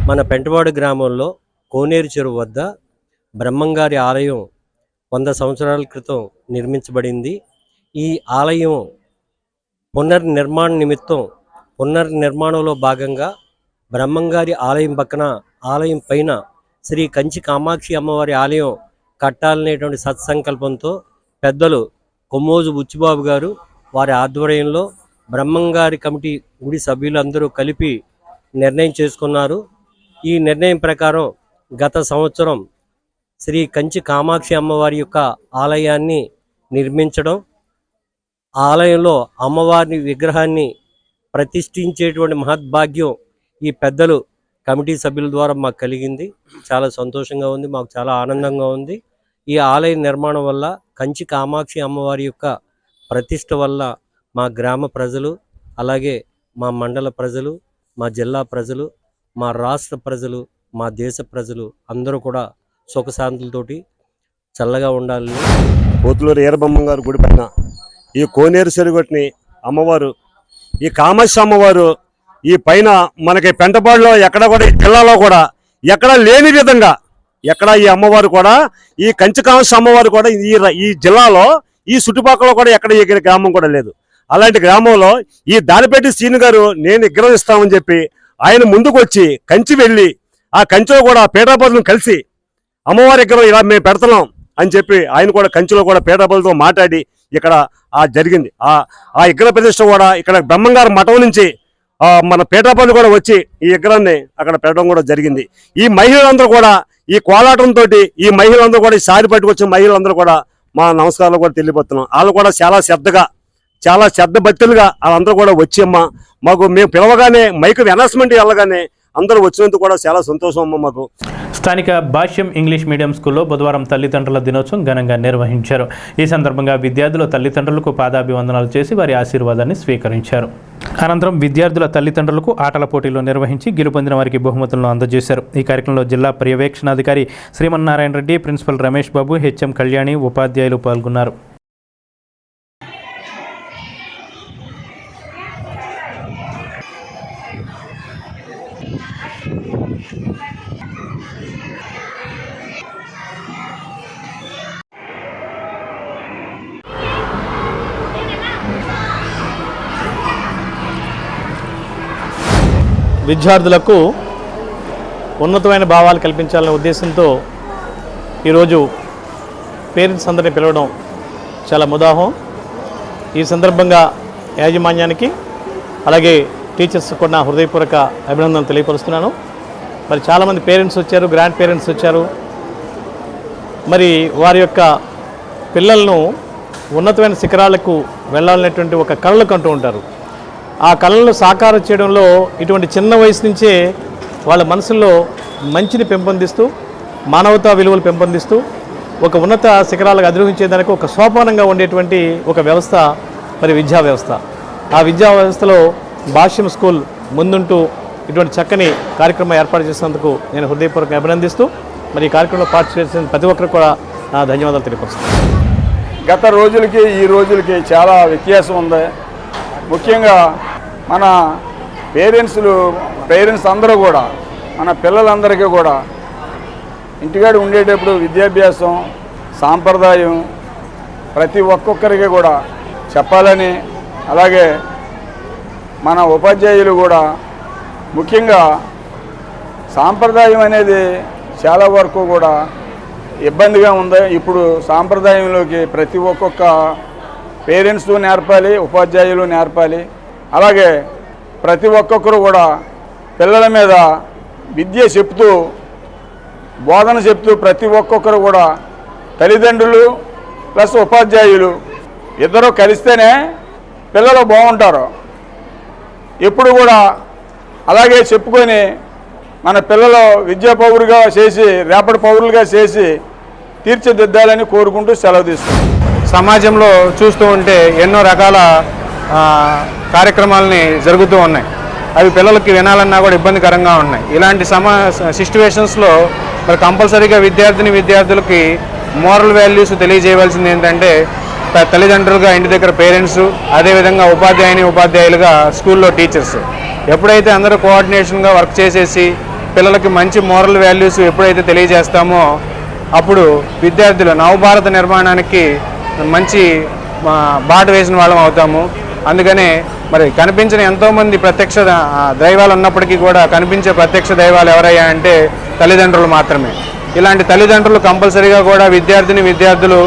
మన పెంటపాడు గ్రామంలో కోనేరు చెరువు వద్ద బ్రహ్మంగారి ఆలయం 100 సంవత్సరాల క్రితం నిర్మించబడింది. ఈ ఆలయం పునర్నిర్మాణంలో భాగంగా బ్రహ్మంగారి ఆలయం పక్కన ఆలయం పైన శ్రీ కంచి కామాక్షి అమ్మవారి ఆలయం కట్టాలనేటువంటి సత్సంకల్పంతో పెద్దలు కొమ్మోజు బుచ్చిబాబు గారు వారి ఆధ్వర్యంలో బ్రహ్మంగారి కమిటీ గుడి సభ్యులందరూ కలిపి నిర్ణయం చేసుకున్నారు. ఈ నిర్ణయం ప్రకారం గత సంవత్సరం శ్రీ కంచి కామాక్షి అమ్మవారి యొక్క ఆలయాన్ని నిర్మించడం, ఆలయంలో అమ్మవారి విగ్రహాన్ని ప్రతిష్ఠించేటువంటి మహద్భాగ్యం ఈ పెద్దలు కమిటీ సభ్యుల ద్వారా మాకు కలిగింది. చాలా సంతోషంగా ఉంది, మాకు చాలా ఆనందంగా ఉంది. ఈ ఆలయ నిర్మాణం వల్ల కంచి కామాక్షి అమ్మవారి యొక్క ప్రతిష్ఠ వల్ల మా గ్రామ ప్రజలు, అలాగే మా మండల ప్రజలు, మా జిల్లా ప్రజలు, మా రాష్ట్ర ప్రజలు, మా దేశ ప్రజలు అందరూ కూడా సుఖశాంతులతోటి చల్లగా ఉండాలి.
పోతులూరు వీరబ్రహ్మం గారి గుడి పైన ఈ కోనేరు చెరుగొట్టిని అమ్మవారు, ఈ కామాక్షి అమ్మవారు ఈ పైన మనకి పెంటపాడులో ఎక్కడ కూడా జిల్లాలో కూడా ఎక్కడ లేని విధంగా ఎక్కడ ఈ అమ్మవారు కూడా ఈ కంచి కామాక్షి అమ్మవారు కూడా ఈ జిల్లాలో ఈ చుట్టుపక్కల కూడా ఎక్కడ ఈ గ్రామం కూడా లేదు. అలాంటి గ్రామంలో ఈ దానిపెట్టి శ్రీను గారు నేను విగ్రహం ఇస్తామని చెప్పి ఆయన ముందుకు వచ్చి కంచి వెళ్ళి ఆ కంచిలో కూడా పీఠాపతులను కలిసి అమ్మవారి విగ్రహం ఇలా మేము పెడుతున్నాం అని చెప్పి ఆయన కూడా కంచిలో కూడా పీఠాపతులతో మాట్లాడి ఇక్కడ జరిగింది. ఆ విగ్రహ ప్రతిష్ట కూడా ఇక్కడ బ్రహ్మంగారి మఠం నుంచి మన పీఠాపతులు కూడా వచ్చి ఈ విగ్రహాన్ని అక్కడ పెట్టడం కూడా జరిగింది. ఈ మహిళలందరూ కూడా ఈ కోలాటంతో ఈ మహిళలందరూ కూడా ఈ సారి పట్టుకొచ్చిన మహిళలందరూ కూడా మా నమస్కారాలు కూడా తెలియపోతున్నాం. వాళ్ళు కూడా చాలా శ్రద్ధ భక్తులుగా వాళ్ళందరూ కూడా వచ్చి అమ్మ మాకు మేము పిలవగానే మైకు అనౌన్స్మెంట్ వెళ్ళగానే అందరూ వచ్చినందుకు కూడా చాలా సంతోషం అమ్మ మాకు.
స్థానిక భాష్యం ఇంగ్లీష్ మీడియం స్కూల్లో బుధవారం తల్లిదండ్రుల దినోత్సవం ఘనంగా నిర్వహించారు. ఈ సందర్భంగా విద్యార్థులు తల్లిదండ్రులకు పాదాభివందనాలు చేసి వారి ఆశీర్వాదాన్ని స్వీకరించారు. అనంతరం విద్యార్థుల తల్లిదండ్రులకు ఆటల పోటీలు నిర్వహించి గెలుపొందిన వారికి బహుమతులను అందజేశారు. ఈ కార్యక్రమంలో జిల్లా పర్యవేక్షణాధికారి శ్రీమన్నారాయణ రెడ్డి, ప్రిన్సిపల్ రమేష్ బాబు, హెచ్ఎం కళ్యాణి, ఉపాధ్యాయులు పాల్గొన్నారు.
విద్యార్థులకు ఉన్నతమైన భావాలు కల్పించాలనే ఉద్దేశంతో ఈరోజు పేరెంట్స్ అందరినీ పిలవడం చాలా ముదాహం. ఈ సందర్భంగా యాజమాన్యానికి అలాగే టీచర్స్ కూడా హృదయపూర్వక అభినందనలు తెలియపరుస్తున్నాను. మరి చాలామంది పేరెంట్స్ వచ్చారు, గ్రాండ్ పేరెంట్స్ వచ్చారు. మరి వారి యొక్క పిల్లలను ఉన్నతమైన శిఖరాలకు వెళ్ళాలనేటువంటి ఒక కళలు కంటూ ఉంటారు. ఆ కళలను సాకారం చేయడంలో ఇటువంటి చిన్న వయసు నుంచే వాళ్ళ మనసుల్లో మంచిని పెంపొందిస్తూ, మానవతా విలువలు పెంపొందిస్తూ ఒక ఉన్నత శిఖరాలకు అధిరోహించేదానికి ఒక సోపానంగా ఉండేటువంటి ఒక వ్యవస్థ మరి విద్యా వ్యవస్థ. ఆ విద్యా వ్యవస్థలో భాష్యం స్కూల్ ముందుంటూ ఇటువంటి చక్కని కార్యక్రమం ఏర్పాటు చేసినందుకు నేను హృదయపూర్వకంగా అభినందిస్తూ మరి ఈ కార్యక్రమంలో పార్టిసిపేట్ చేసిన ప్రతి ఒక్కరికి కూడా నా ధన్యవాదాలు తెలియపరుస్తున్నాను.
గత రోజులకి ఈ రోజులకి చాలా వ్యత్యాసం ఉంది. ముఖ్యంగా మన పేరెంట్స్ అందరూ కూడా మన పిల్లలందరికీ కూడా ఇంటికాడ ఉండేటప్పుడు విద్యాభ్యాసం, సాంప్రదాయం ప్రతి ఒక్కొక్కరికి కూడా చెప్పాలని, అలాగే మన ఉపాధ్యాయులు కూడా ముఖ్యంగా సాంప్రదాయం అనేది చాలా వరకు కూడా ఇబ్బందిగా ఉంది. ఇప్పుడు సాంప్రదాయంలోకి ప్రతి ఒక్కొక్క పేరెంట్స్ నేర్పాలి, ఉపాధ్యాయులు నేర్పాలి. అలాగే ప్రతి ఒక్కొక్కరు కూడా పిల్లల మీద విద్య చెప్తూ బోధన చెప్తూ ప్రతి ఒక్కొక్కరు కూడా తల్లిదండ్రులు ప్లస్ ఉపాధ్యాయులు ఇద్దరు కలిస్తేనే పిల్లలు బాగుంటారు. ఎప్పుడు కూడా అలాగే చెప్పుకొని మన పిల్లలు విద్యా పౌరులుగా చేసి రేపటి పౌరులుగా చేసి తీర్చిదిద్దాలని కోరుకుంటూ సెలవు తీసుకుంటాం.
సమాజంలో చూస్తూ ఉంటే ఎన్నో రకాల కార్యక్రమాలని జరుగుతూ ఉన్నాయి. అవి పిల్లలకి వినాలన్నా కూడా ఇబ్బందికరంగా ఉన్నాయి. ఇలాంటి సిచ్యువేషన్స్లో మరి కంపల్సరీగా విద్యార్థులకి మోరల్ వాల్యూస్ తెలియజేయవలసింది ఏంటంటే తల్లిదండ్రులుగా ఇంటి దగ్గర పేరెంట్స్, అదేవిధంగా ఉపాధ్యాయులుగా స్కూల్లో టీచర్స్ ఎప్పుడైతే అందరూ కోఆర్డినేషన్గా వర్క్ చేసేసి పిల్లలకి మంచి మోరల్ వాల్యూస్ ఎప్పుడైతే తెలియజేస్తామో అప్పుడు విద్యార్థులు నవభారత నిర్మాణానికి మంచి బాట వేసిన వాళ్ళం అవుతాము. అందుకనే మరి కనిపించిన ఎంతోమంది ప్రత్యక్ష దైవాలు ఉన్నప్పటికీ కూడా కనిపించే ప్రత్యక్ష దైవాలు ఎవరయ్యా అంటే తల్లిదండ్రులు మాత్రమే. ఇలాంటి తల్లిదండ్రులు కంపల్సరీగా కూడా విద్యార్థులు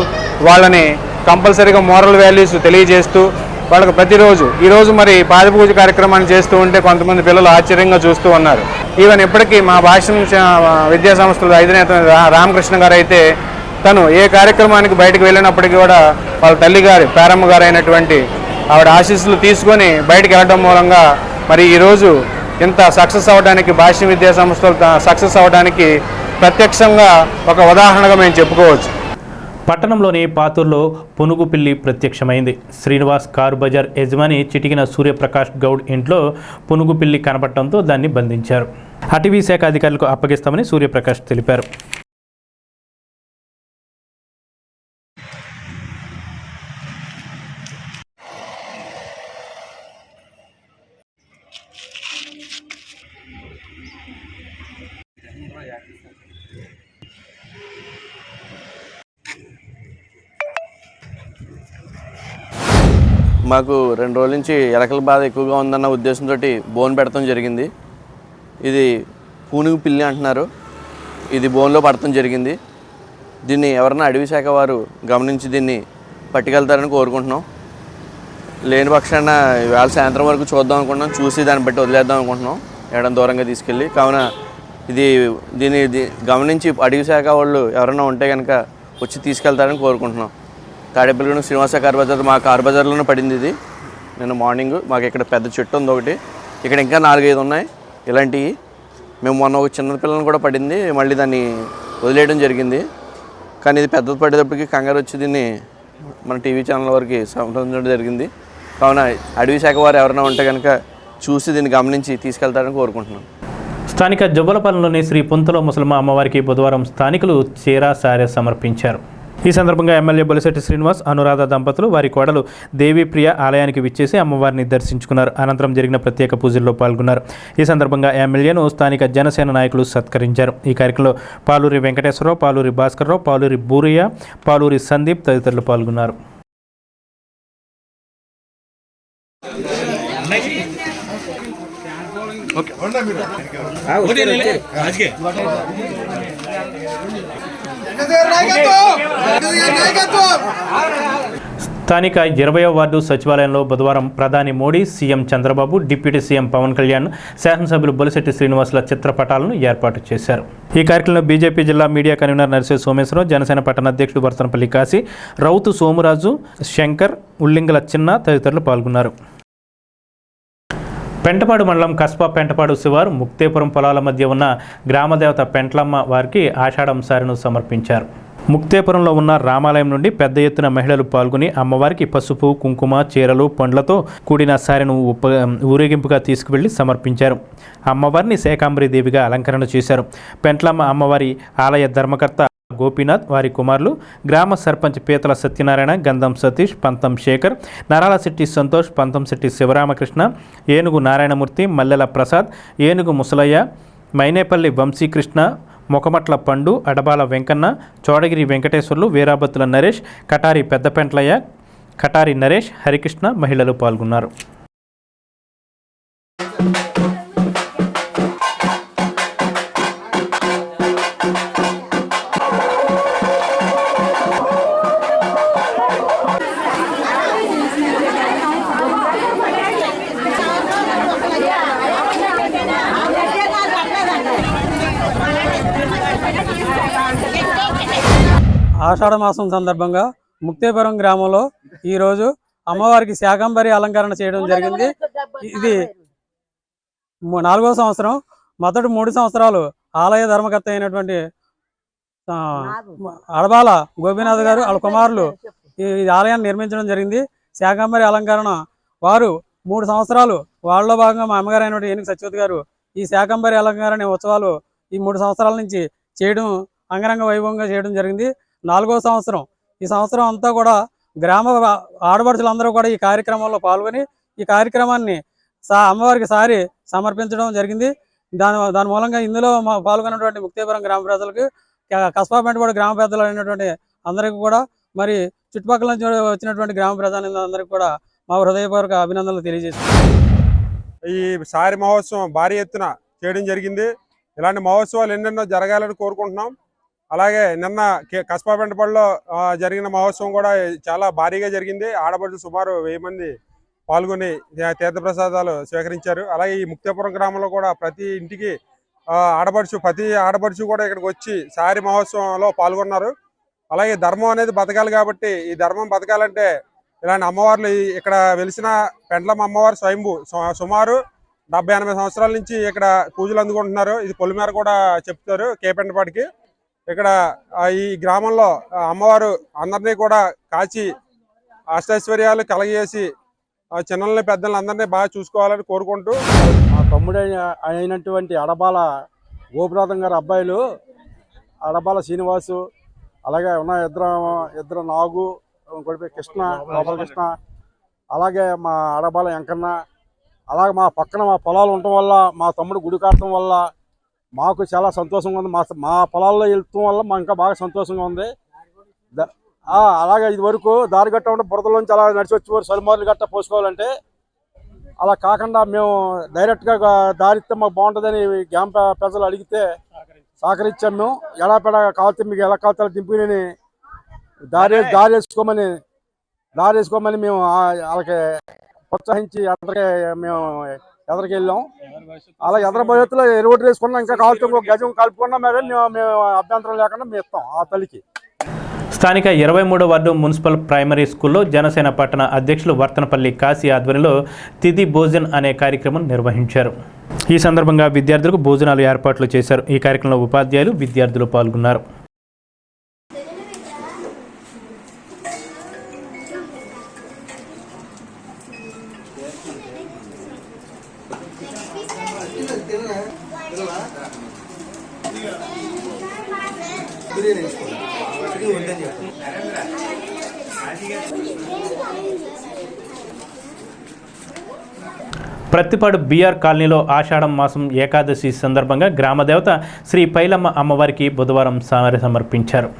వాళ్ళని కంపల్సరీగా మోరల్ వాల్యూస్ తెలియజేస్తూ వాళ్ళకి ప్రతిరోజు ఈరోజు మరి పాదపూజ కార్యక్రమాన్ని చేస్తూ ఉంటే కొంతమంది పిల్లలు ఆశ్చర్యంగా చూస్తూ ఉన్నారు. ఈవెన్ ఇప్పటికీ మా భాషణ విద్యా సంస్థల అధినేత రామకృష్ణ గారు అయితే తను ఏ కార్యక్రమానికి బయటకు వెళ్ళినప్పటికీ కూడా వాళ్ళ తల్లిగారి పేరమ్మ గారు అయినటువంటి ఆవిడ ఆశీస్సులు తీసుకొని బయటకు వెళ్ళడం మూలంగా మరి ఈరోజు ఇంత సక్సెస్ అవ్వడానికి భాష విద్యా సంస్థలు సక్సెస్ అవ్వడానికి ప్రత్యక్షంగా ఒక ఉదాహరణగా మేము చెప్పుకోవచ్చు.
పట్టణంలోని పాతూరులో పునుగు పిల్లి ప్రత్యక్షమైంది. శ్రీనివాస్ కారు బజార్ యజమాని చిటికిన సూర్యప్రకాష్ గౌడ్ ఇంట్లో పునుగు పిల్లి కనపడటంతో దాన్ని బంధించారు. అటవీ శాఖ అధికారులకు అప్పగిస్తామని సూర్యప్రకాష్ తెలిపారు.
మాకు 2 రోజుల నుంచి ఎలకల బాధ ఎక్కువగా ఉందన్న ఉద్దేశంతో బోన్ పెడతాం జరిగింది. ఇది పూనుగు పిల్లి అంటున్నారు. ఇది బోన్లో పడటం జరిగింది. దీన్ని ఎవరన్నా అడవి శాఖ వారు గమనించి దీన్ని పట్టుకెళ్తారని కోరుకుంటున్నాం. లేని పక్షాన ఇవాళ సాయంత్రం వరకు చూద్దాం అనుకుంటున్నాం. చూసి దాన్ని బట్టి వదిలేద్దాం అనుకుంటున్నాం ఏడాది దూరంగా తీసుకెళ్ళి. కావున దీన్ని గమనించి అడవి శాఖ వాళ్ళు ఎవరైనా ఉంటే కనుక వచ్చి తీసుకెళ్తారని కోరుకుంటున్నాం. తాడేపల్లిగూడెం శ్రీనివాస కార్ బజార్ మా కార్ బజార్లోనే పడింది ఇది. నేను మార్నింగ్ మాకు ఇక్కడ పెద్ద చెట్టు ఉంది ఒకటి, ఇక్కడ ఇంకా 4-5 ఉన్నాయి ఇలాంటివి. మేము మొన్న ఒక చిన్న పిల్లని కూడా పడింది, మళ్ళీ దాన్ని వదిలేయడం జరిగింది. కానీ ఇది పెద్దది పడేటప్పటికి కంగారు వచ్చి దీన్ని మన టీవీ ఛానల్ వరకు సంప్రదించడం జరిగింది. కావున అడవి శాఖ వారు ఎవరైనా ఉంటే కనుక చూసి దీన్ని గమనించి తీసుకెళ్తారని కోరుకుంటున్నాను.
స్థానిక జవ్వలపాలెంలోని శ్రీ పుంతలో ముసలమ్మ అమ్మవారికి బుధవారం స్థానికులు చీర సారె సమర్పించారు. ఈ సందర్భంగా ఎమ్మెల్యే బొలిశెట్టి శ్రీనివాస్, అనురాధ దంపతులు వారి కోడలు దేవీప్రియ ఆలయానికి విచ్చేసి అమ్మవారిని దర్శించుకున్నారు. అనంతరం జరిగిన ప్రత్యేక పూజల్లో పాల్గొన్నారు. ఈ సందర్భంగా ఎమ్మెల్యేను స్థానిక జనసేన నాయకులు సత్కరించారు. ఈ కార్యక్రమంలో పాలూరి వెంకటేశ్వరరావు, పాలూరి భాస్కర్రావు, పాలూరి బూరయ్య, పాలూరి సందీప్ తదితరులు పాల్గొన్నారు. స్థానిక 20వ వార్డు సచివాలయంలో బుధవారం ప్రధాని Modi, CM Chandrababu, deputy CM Pawan Kalyan, శాసనసభ్యులు బొలిశెట్టి శ్రీనివాసుల చిత్రపటాలను ఏర్పాటు చేశారు. ఈ కార్యక్రమంలో బీజేపీ జిల్లా మీడియా కన్వీనర్ నర్సే సోమేశ్వరరావు, జనసేన పట్టణ అధ్యక్షుడు వర్తనపల్లి కాశీ, రౌతు సోమురాజు, శంకర్, ఉల్లింగల చిన్న తదితరులు పాల్గొన్నారు. పెంటపాడు మండలం కస్బా పెంటపాడు శివారు ముక్తేపురం పొలాల మధ్య ఉన్న గ్రామదేవత పెంట్లమ్మ వారికి ఆషాఢం సారెను సమర్పించారు. ముక్తేపురంలో ఉన్న రామాలయం నుండి పెద్ద ఎత్తున మహిళలు పాల్గొని అమ్మవారికి పసుపు, కుంకుమ, చీరలు, పండ్లతో కూడిన సారెను ఊరేగింపుగా తీసుకువెళ్లి సమర్పించారు. అమ్మవారిని శాకాంబరీదేవిగా అలంకరణ చేశారు. పెంట్లమ్మ అమ్మవారి ఆలయ ధర్మకర్త గోపీనాథ్, వారి కుమారులు, గ్రామ సర్పంచ్ పీతల సత్యనారాయణ, గంధం సతీష్, పంతం శేఖర్, నరాలశెట్టి సంతోష్, పంతంశెట్టి శివరామకృష్ణ, ఏనుగు నారాయణమూర్తి, మల్లెల ప్రసాద్, ఏనుగు ముసలయ్య, మైనేపల్లి వంశీకృష్ణ, మొకమట్ల పండు, అడబాల వెంకన్న, చోడగిరి వెంకటేశ్వర్లు, వీరాబత్తుల నరేష్, కటారి పెద్దపెంట్లయ్య, కటారి నరేష్, హరికృష్ణ మహిళలు పాల్గొన్నారు.
ఆషాఢ మాసం సందర్భంగా ముక్తేపురం గ్రామంలో ఈరోజు అమ్మవారికి శాకంబరి అలంకరణ చేయడం జరిగింది. ఇది 4వ సంవత్సరం. మొదటి 3 సంవత్సరాలు ఆలయ ధర్మకర్త అయినటువంటి అడబాల గోపీనాథ్ గారు వాళ్ళ కుమారులు ఈ ఆలయాన్ని నిర్మించడం జరిగింది. శాకంబరి అలంకరణ వారు 3 సంవత్సరాలు వాళ్ళలో భాగంగా మా అమ్మగారు అయినటువంటి ఏనుగు సత్యవతి గారు ఈ శాకంబరి అలంకరణ ఉత్సవాలు ఈ 3 సంవత్సరాల నుంచి చేయడం అంగరంగ వైభవంగా చేయడం జరిగింది. 4వ సంవత్సరం ఈ సంవత్సరం అంతా కూడా గ్రామ ఆడపడుచులందరూ కూడా ఈ కార్యక్రమంలో పాల్గొని ఈ కార్యక్రమాన్ని అమ్మవారికి సారి సమర్పించడం జరిగింది. దాని మూలంగా ఇందులో పాల్గొన్నటువంటి ముక్తేపురం గ్రామ ప్రజలకు, కస్బా పెంటపాడు గ్రామ పెద్దలు అయినటువంటి అందరికీ కూడా, మరి చుట్టుపక్కల నుంచి వచ్చినటువంటి గ్రామ ప్రజలందరికీ కూడా మా హృదయపూర్వక అభినందనలు తెలియజేస్తున్నాం.
ఈ సారి మహోత్సవం భారీ ఎత్తున చేయడం జరిగింది. ఇలాంటి మహోత్సవాలు ఎన్నెన్నో జరగాలని కోరుకుంటున్నాం. అలాగే నిన్న కస్బా పెంటపాడులో జరిగిన మహోత్సవం కూడా చాలా భారీగా జరిగింది. ఆడపడుచు సుమారు 1000 మంది పాల్గొని తీర్థప్రసాదాలు స్వీకరించారు. అలాగే ఈ ముక్తేపురం గ్రామంలో కూడా ప్రతి ఇంటికి ప్రతి ఆడపడుచు కూడా ఇక్కడికి వచ్చి సారి మహోత్సవంలో పాల్గొన్నారు. అలాగే ధర్మం అనేది బతకాలి కాబట్టి ఈ ధర్మం బతకాలంటే ఇలాంటి అమ్మవార్లు ఇక్కడ వెలిసిన పెండ్లమ్మ అమ్మవారు స్వయంభూ సుమారు 70-80 సంవత్సరాల నుంచి ఇక్కడ పూజలు అందుకుంటున్నారు. ఇది పొలిమేర కూడా చెప్తారు కేపెంటపాటికి. ఇక్కడ ఈ గ్రామంలో అమ్మవారు అందరినీ కూడా కాచి అష్టైశ్వర్యాలు కలగజేసి చిన్నల్ని పెద్దల్ని అందరినీ బాగా చూసుకోవాలని కోరుకుంటూ,
మా తమ్ముడు అయినటువంటి అడబాల గోపినాథం గారి అబ్బాయిలు అడబాల శ్రీనివాసు, అలాగే ఉన్న ఇద్దరు నాగు, ఇంకోటి కృష్ణ, గోపాల కృష్ణ, అలాగే మా అడబాల వెంకన్న, అలాగే మా పక్కన మా పొలాలు ఉండటం వల్ల, మా తమ్ముడు గుడి కావటం వల్ల మాకు చాలా సంతోషంగా ఉంది. మా పొలాల్లో వెళ్తాం వల్ల మాకు ఇంకా బాగా సంతోషంగా ఉంది. అలాగే ఇది వరకు దారి గట్ట ఉంటే బురదలోంచి అలా నడిచి వచ్చేవారు సలిమార్లు గట్ట పోసుకోవాలంటే. అలా కాకుండా మేము డైరెక్ట్గా దారిస్తే మాకు బాగుంటుందని గ్రామ ప్రజలు అడిగితే సహకరించాము. మేము ఎడాపెడ కావాల్సి మీకు ఎలా కావాలో దింపుని దారి వేసుకోమని మేము వాళ్ళకి ప్రోత్సహించి ఎదరికి వెళ్ళాం. అలా ఎదర భవిష్యత్తులో ఎరువులు వేసుకున్నా ఇంకా కావాల్సి ఇంకో గజం కలుపుకున్నా మేము అభ్యంతరం లేకుండా మేము ఇస్తాం ఆ తల్లికి.
స్థానిక 23వ వార్డు మున్సిపల్ ప్రైమరీ స్కూల్లో జనసేన పట్టణ అధ్యక్షులు వర్తనపల్లి కాశీ ఆధ్వర్యంలో తిథి భోజన్ అనే కార్యక్రమం నిర్వహించారు. ఈ సందర్భంగా విద్యార్థులకు భోజనాలు ఏర్పాట్లు చేశారు. ఈ కార్యక్రమంలో ఉపాధ్యాయులు, విద్యార్థులు పాల్గొన్నారు. ప్రత్తిపాడు బీఆర్ కాలనీలో ఆషాఢం మాసం ఏకాదశి సందర్భంగా గ్రామదేవత శ్రీ పైలమ్మ అమ్మవారికి బుధవారం సారె సమర్పించారు.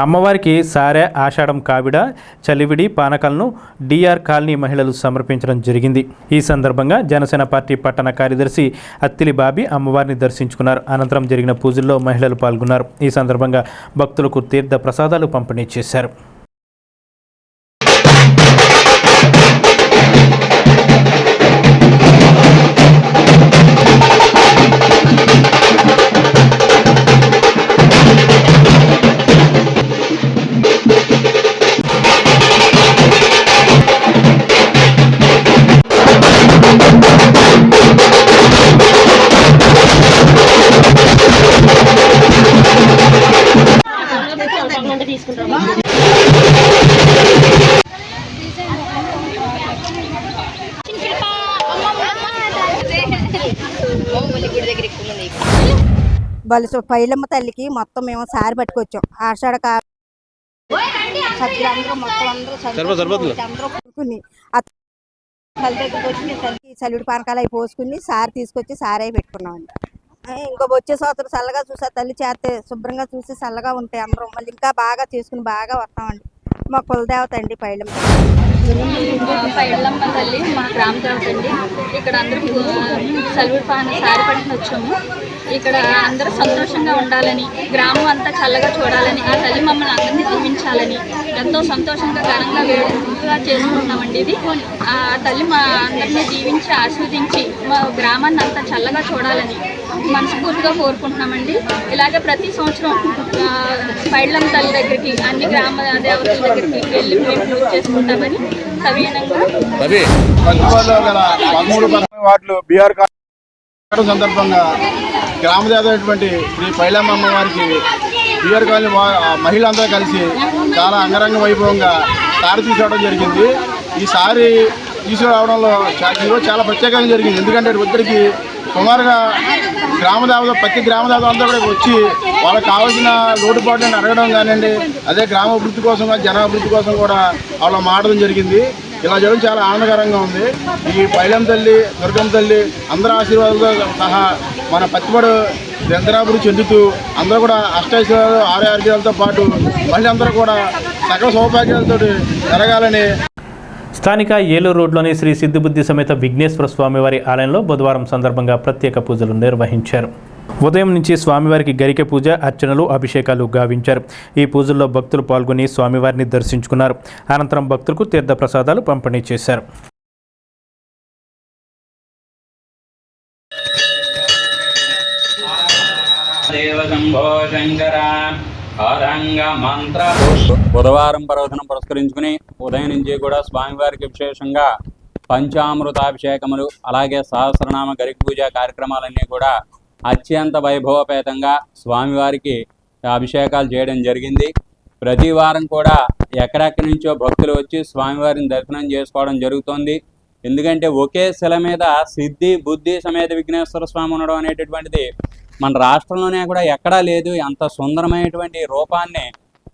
అమ్మవారికి సారె, ఆషాఢం కావిడ, చలివిడి, పానకాలను డిఆర్ కాలనీ మహిళలు సమర్పించడం జరిగింది. ఈ సందర్భంగా జనసేన పార్టీ పట్టణ కార్యదర్శి అత్తిలి బాబీ అమ్మవారిని దర్శించుకున్నారు. అనంతరం జరిగిన పూజల్లో మహిళలు పాల్గొన్నారు. ఈ సందర్భంగా భక్తులకు తీర్థ ప్రసాదాలు పంపిణీ చేశారు.
బలుసు పైలమ్మ తల్లికి మొత్తం మేము సారి పట్టుకొచ్చాం. ఆషాఢ చలివిడి పానకాలు అవి పోసుకుని సారి తీసుకొచ్చి సారి అవి పెట్టుకున్నామండి. ఇంకో వచ్చే సంవత్సరం చల్లగా చూసి తల్లి చేస్తే శుభ్రంగా చూసి చల్లగా ఉంటాయి అందరం. మళ్ళీ ఇంకా బాగా చేసుకుని బాగా వస్తామండి. మా కులదేవత అండి పైలమ్మ
తల్లి, మా గ్రామ దేవత అండి. ఇక్కడ అందరూ చలివిడి సారి పట్టుకుని వచ్చాము. ఇక్కడ అందరూ సంతోషంగా ఉండాలని, గ్రామం అంతా చల్లగా చూడాలని, ఆ తల్లి మమ్మల్ని అందరినీ దీవించాలని ఎంతో సంతోషంగా ఘనంగా వేడుకగా చేసుకుంటున్నామండి. ఇది ఆ తల్లి మా అందరినీ దీవించి ఆస్వాదించి మా గ్రామాన్ని అంతా చల్లగా చూడాలని మనస్ఫూర్తిగా కోరుకుంటున్నామండి. ఇలాగే ప్రతి సంవత్సరం పైళ్ళమ్మ తల్లి దగ్గరికి అన్ని గ్రామ దేవతల దగ్గరికి వెళ్ళి మేము పూజ చేసుకుంటామని సవినయంగా
వార్డులు బీఆర్ సందర్భంగా గ్రామ దేవతైనటువంటి శ్రీ పైలమ్మ అమ్మవారికి బీఆర్ కాలనీ మహిళలందరూ కలిసి చాలా అంగరంగ వైభవంగా సారి తీసుకురావడం జరిగింది. ఈసారి తీసుకురావడంలో ఈరోజు చాలా ప్రత్యేకంగా జరిగింది. ఎందుకంటే ఇద్దరికి సుమారుగా ప్రతి గ్రామ దేవత అంతా కూడా వచ్చి వాళ్ళకి కావాల్సిన లోటుపాట్లను అడగడం కానివ్వండి, అదే గ్రామ అభివృద్ధి కోసం జనాభివృద్ధి కోసం కూడా వాళ్ళ మాటడం జరిగింది. ఇలా చేయడం చాలా ఆనందకరంగా ఉంది. ఈ పైలమ్మ తల్లి, దుర్గమ్మ తల్లి అందరి ఆశీర్వాదాలతో సహా మన పత్తిపాడు నిరంతరాభివృద్ధి చెందుతూ అందరూ కూడా అష్టైశ్వర్యాలు ఆరోగ్యాలతో పాటు మహిళలందరూ కూడా సకల సౌభాగ్యాలతో జరగాలని.
స్థానిక ఏలూరు రోడ్లోని శ్రీ సిద్ధిబుద్ధి సమేత విఘ్నేశ్వర స్వామివారి ఆలయంలో బుధవారం సందర్భంగా ప్రత్యేక పూజలు నిర్వహించారు. ఉదయం నుంచి స్వామివారికి గరిక పూజ, అర్చనలు, అభిషేకాలు గావించారు. ఈ పూజల్లో భక్తులు పాల్గొని స్వామివారిని దర్శించుకున్నారు. అనంతరం భక్తులకు తీర్థ ప్రసాదాలు పంపిణీ చేశారు.
బుధవారం పర్వదినం పురస్కరించుకుని ఉదయం నుంచి కూడా స్వామివారికి విశేషంగా పంచామృతాభిషేకములు, అలాగే సహస్రనామ గరిక పూజ కార్యక్రమాలన్నీ కూడా అత్యంత వైభవపేతంగా స్వామివారికి అభిషేకాలు చేయడం జరిగింది. ప్రతి వారం కూడా ఎక్కడెక్కడి నుంచో భక్తులు వచ్చి స్వామివారిని దర్శనం చేసుకోవడం జరుగుతోంది. ఎందుకంటే ఒకే శిల మీద సిద్ధి బుద్ధి సమేత విఘ్నేశ్వర స్వామి ఉండడం అనేటటువంటిది మన రాష్ట్రంలోనే కూడా ఎక్కడా లేదు. అంత సుందరమైనటువంటి రూపాన్ని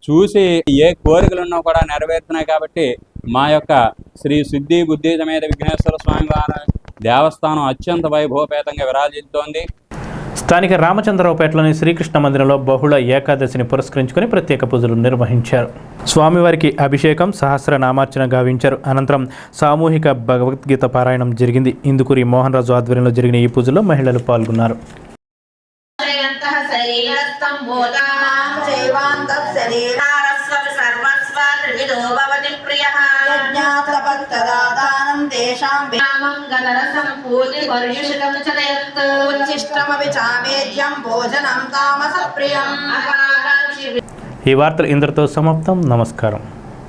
చూసి ఏ కోరికలు ఉన్నా కూడా నెరవేరుతున్నాయి. కాబట్టి మా యొక్క శ్రీ సిద్ధి బుద్ధి సమేత విఘ్నేశ్వర స్వామి వారి దేవస్థానం అత్యంత వైభవపేతంగా విరాజిల్లుతోంది.
స్థానిక రామచంద్రరావుపేటలోని శ్రీకృష్ణ మందిరంలో బహుళ ఏకాదశిని పురస్కరించుకుని ప్రత్యేక పూజలు నిర్వహించారు. స్వామివారికి అభిషేకం, సహస్రనామార్చన గావించారు. అనంతరం సామూహిక భగవద్గీత పారాయణం జరిగింది. ఇందుకూరి మోహన్ రాజు ఆధ్వర్యంలో జరిగిన ఈ పూజలో మహిళలు పాల్గొన్నారు. ఈ వార్తలు ఇంతటితో సమాప్తం. నమస్కారం.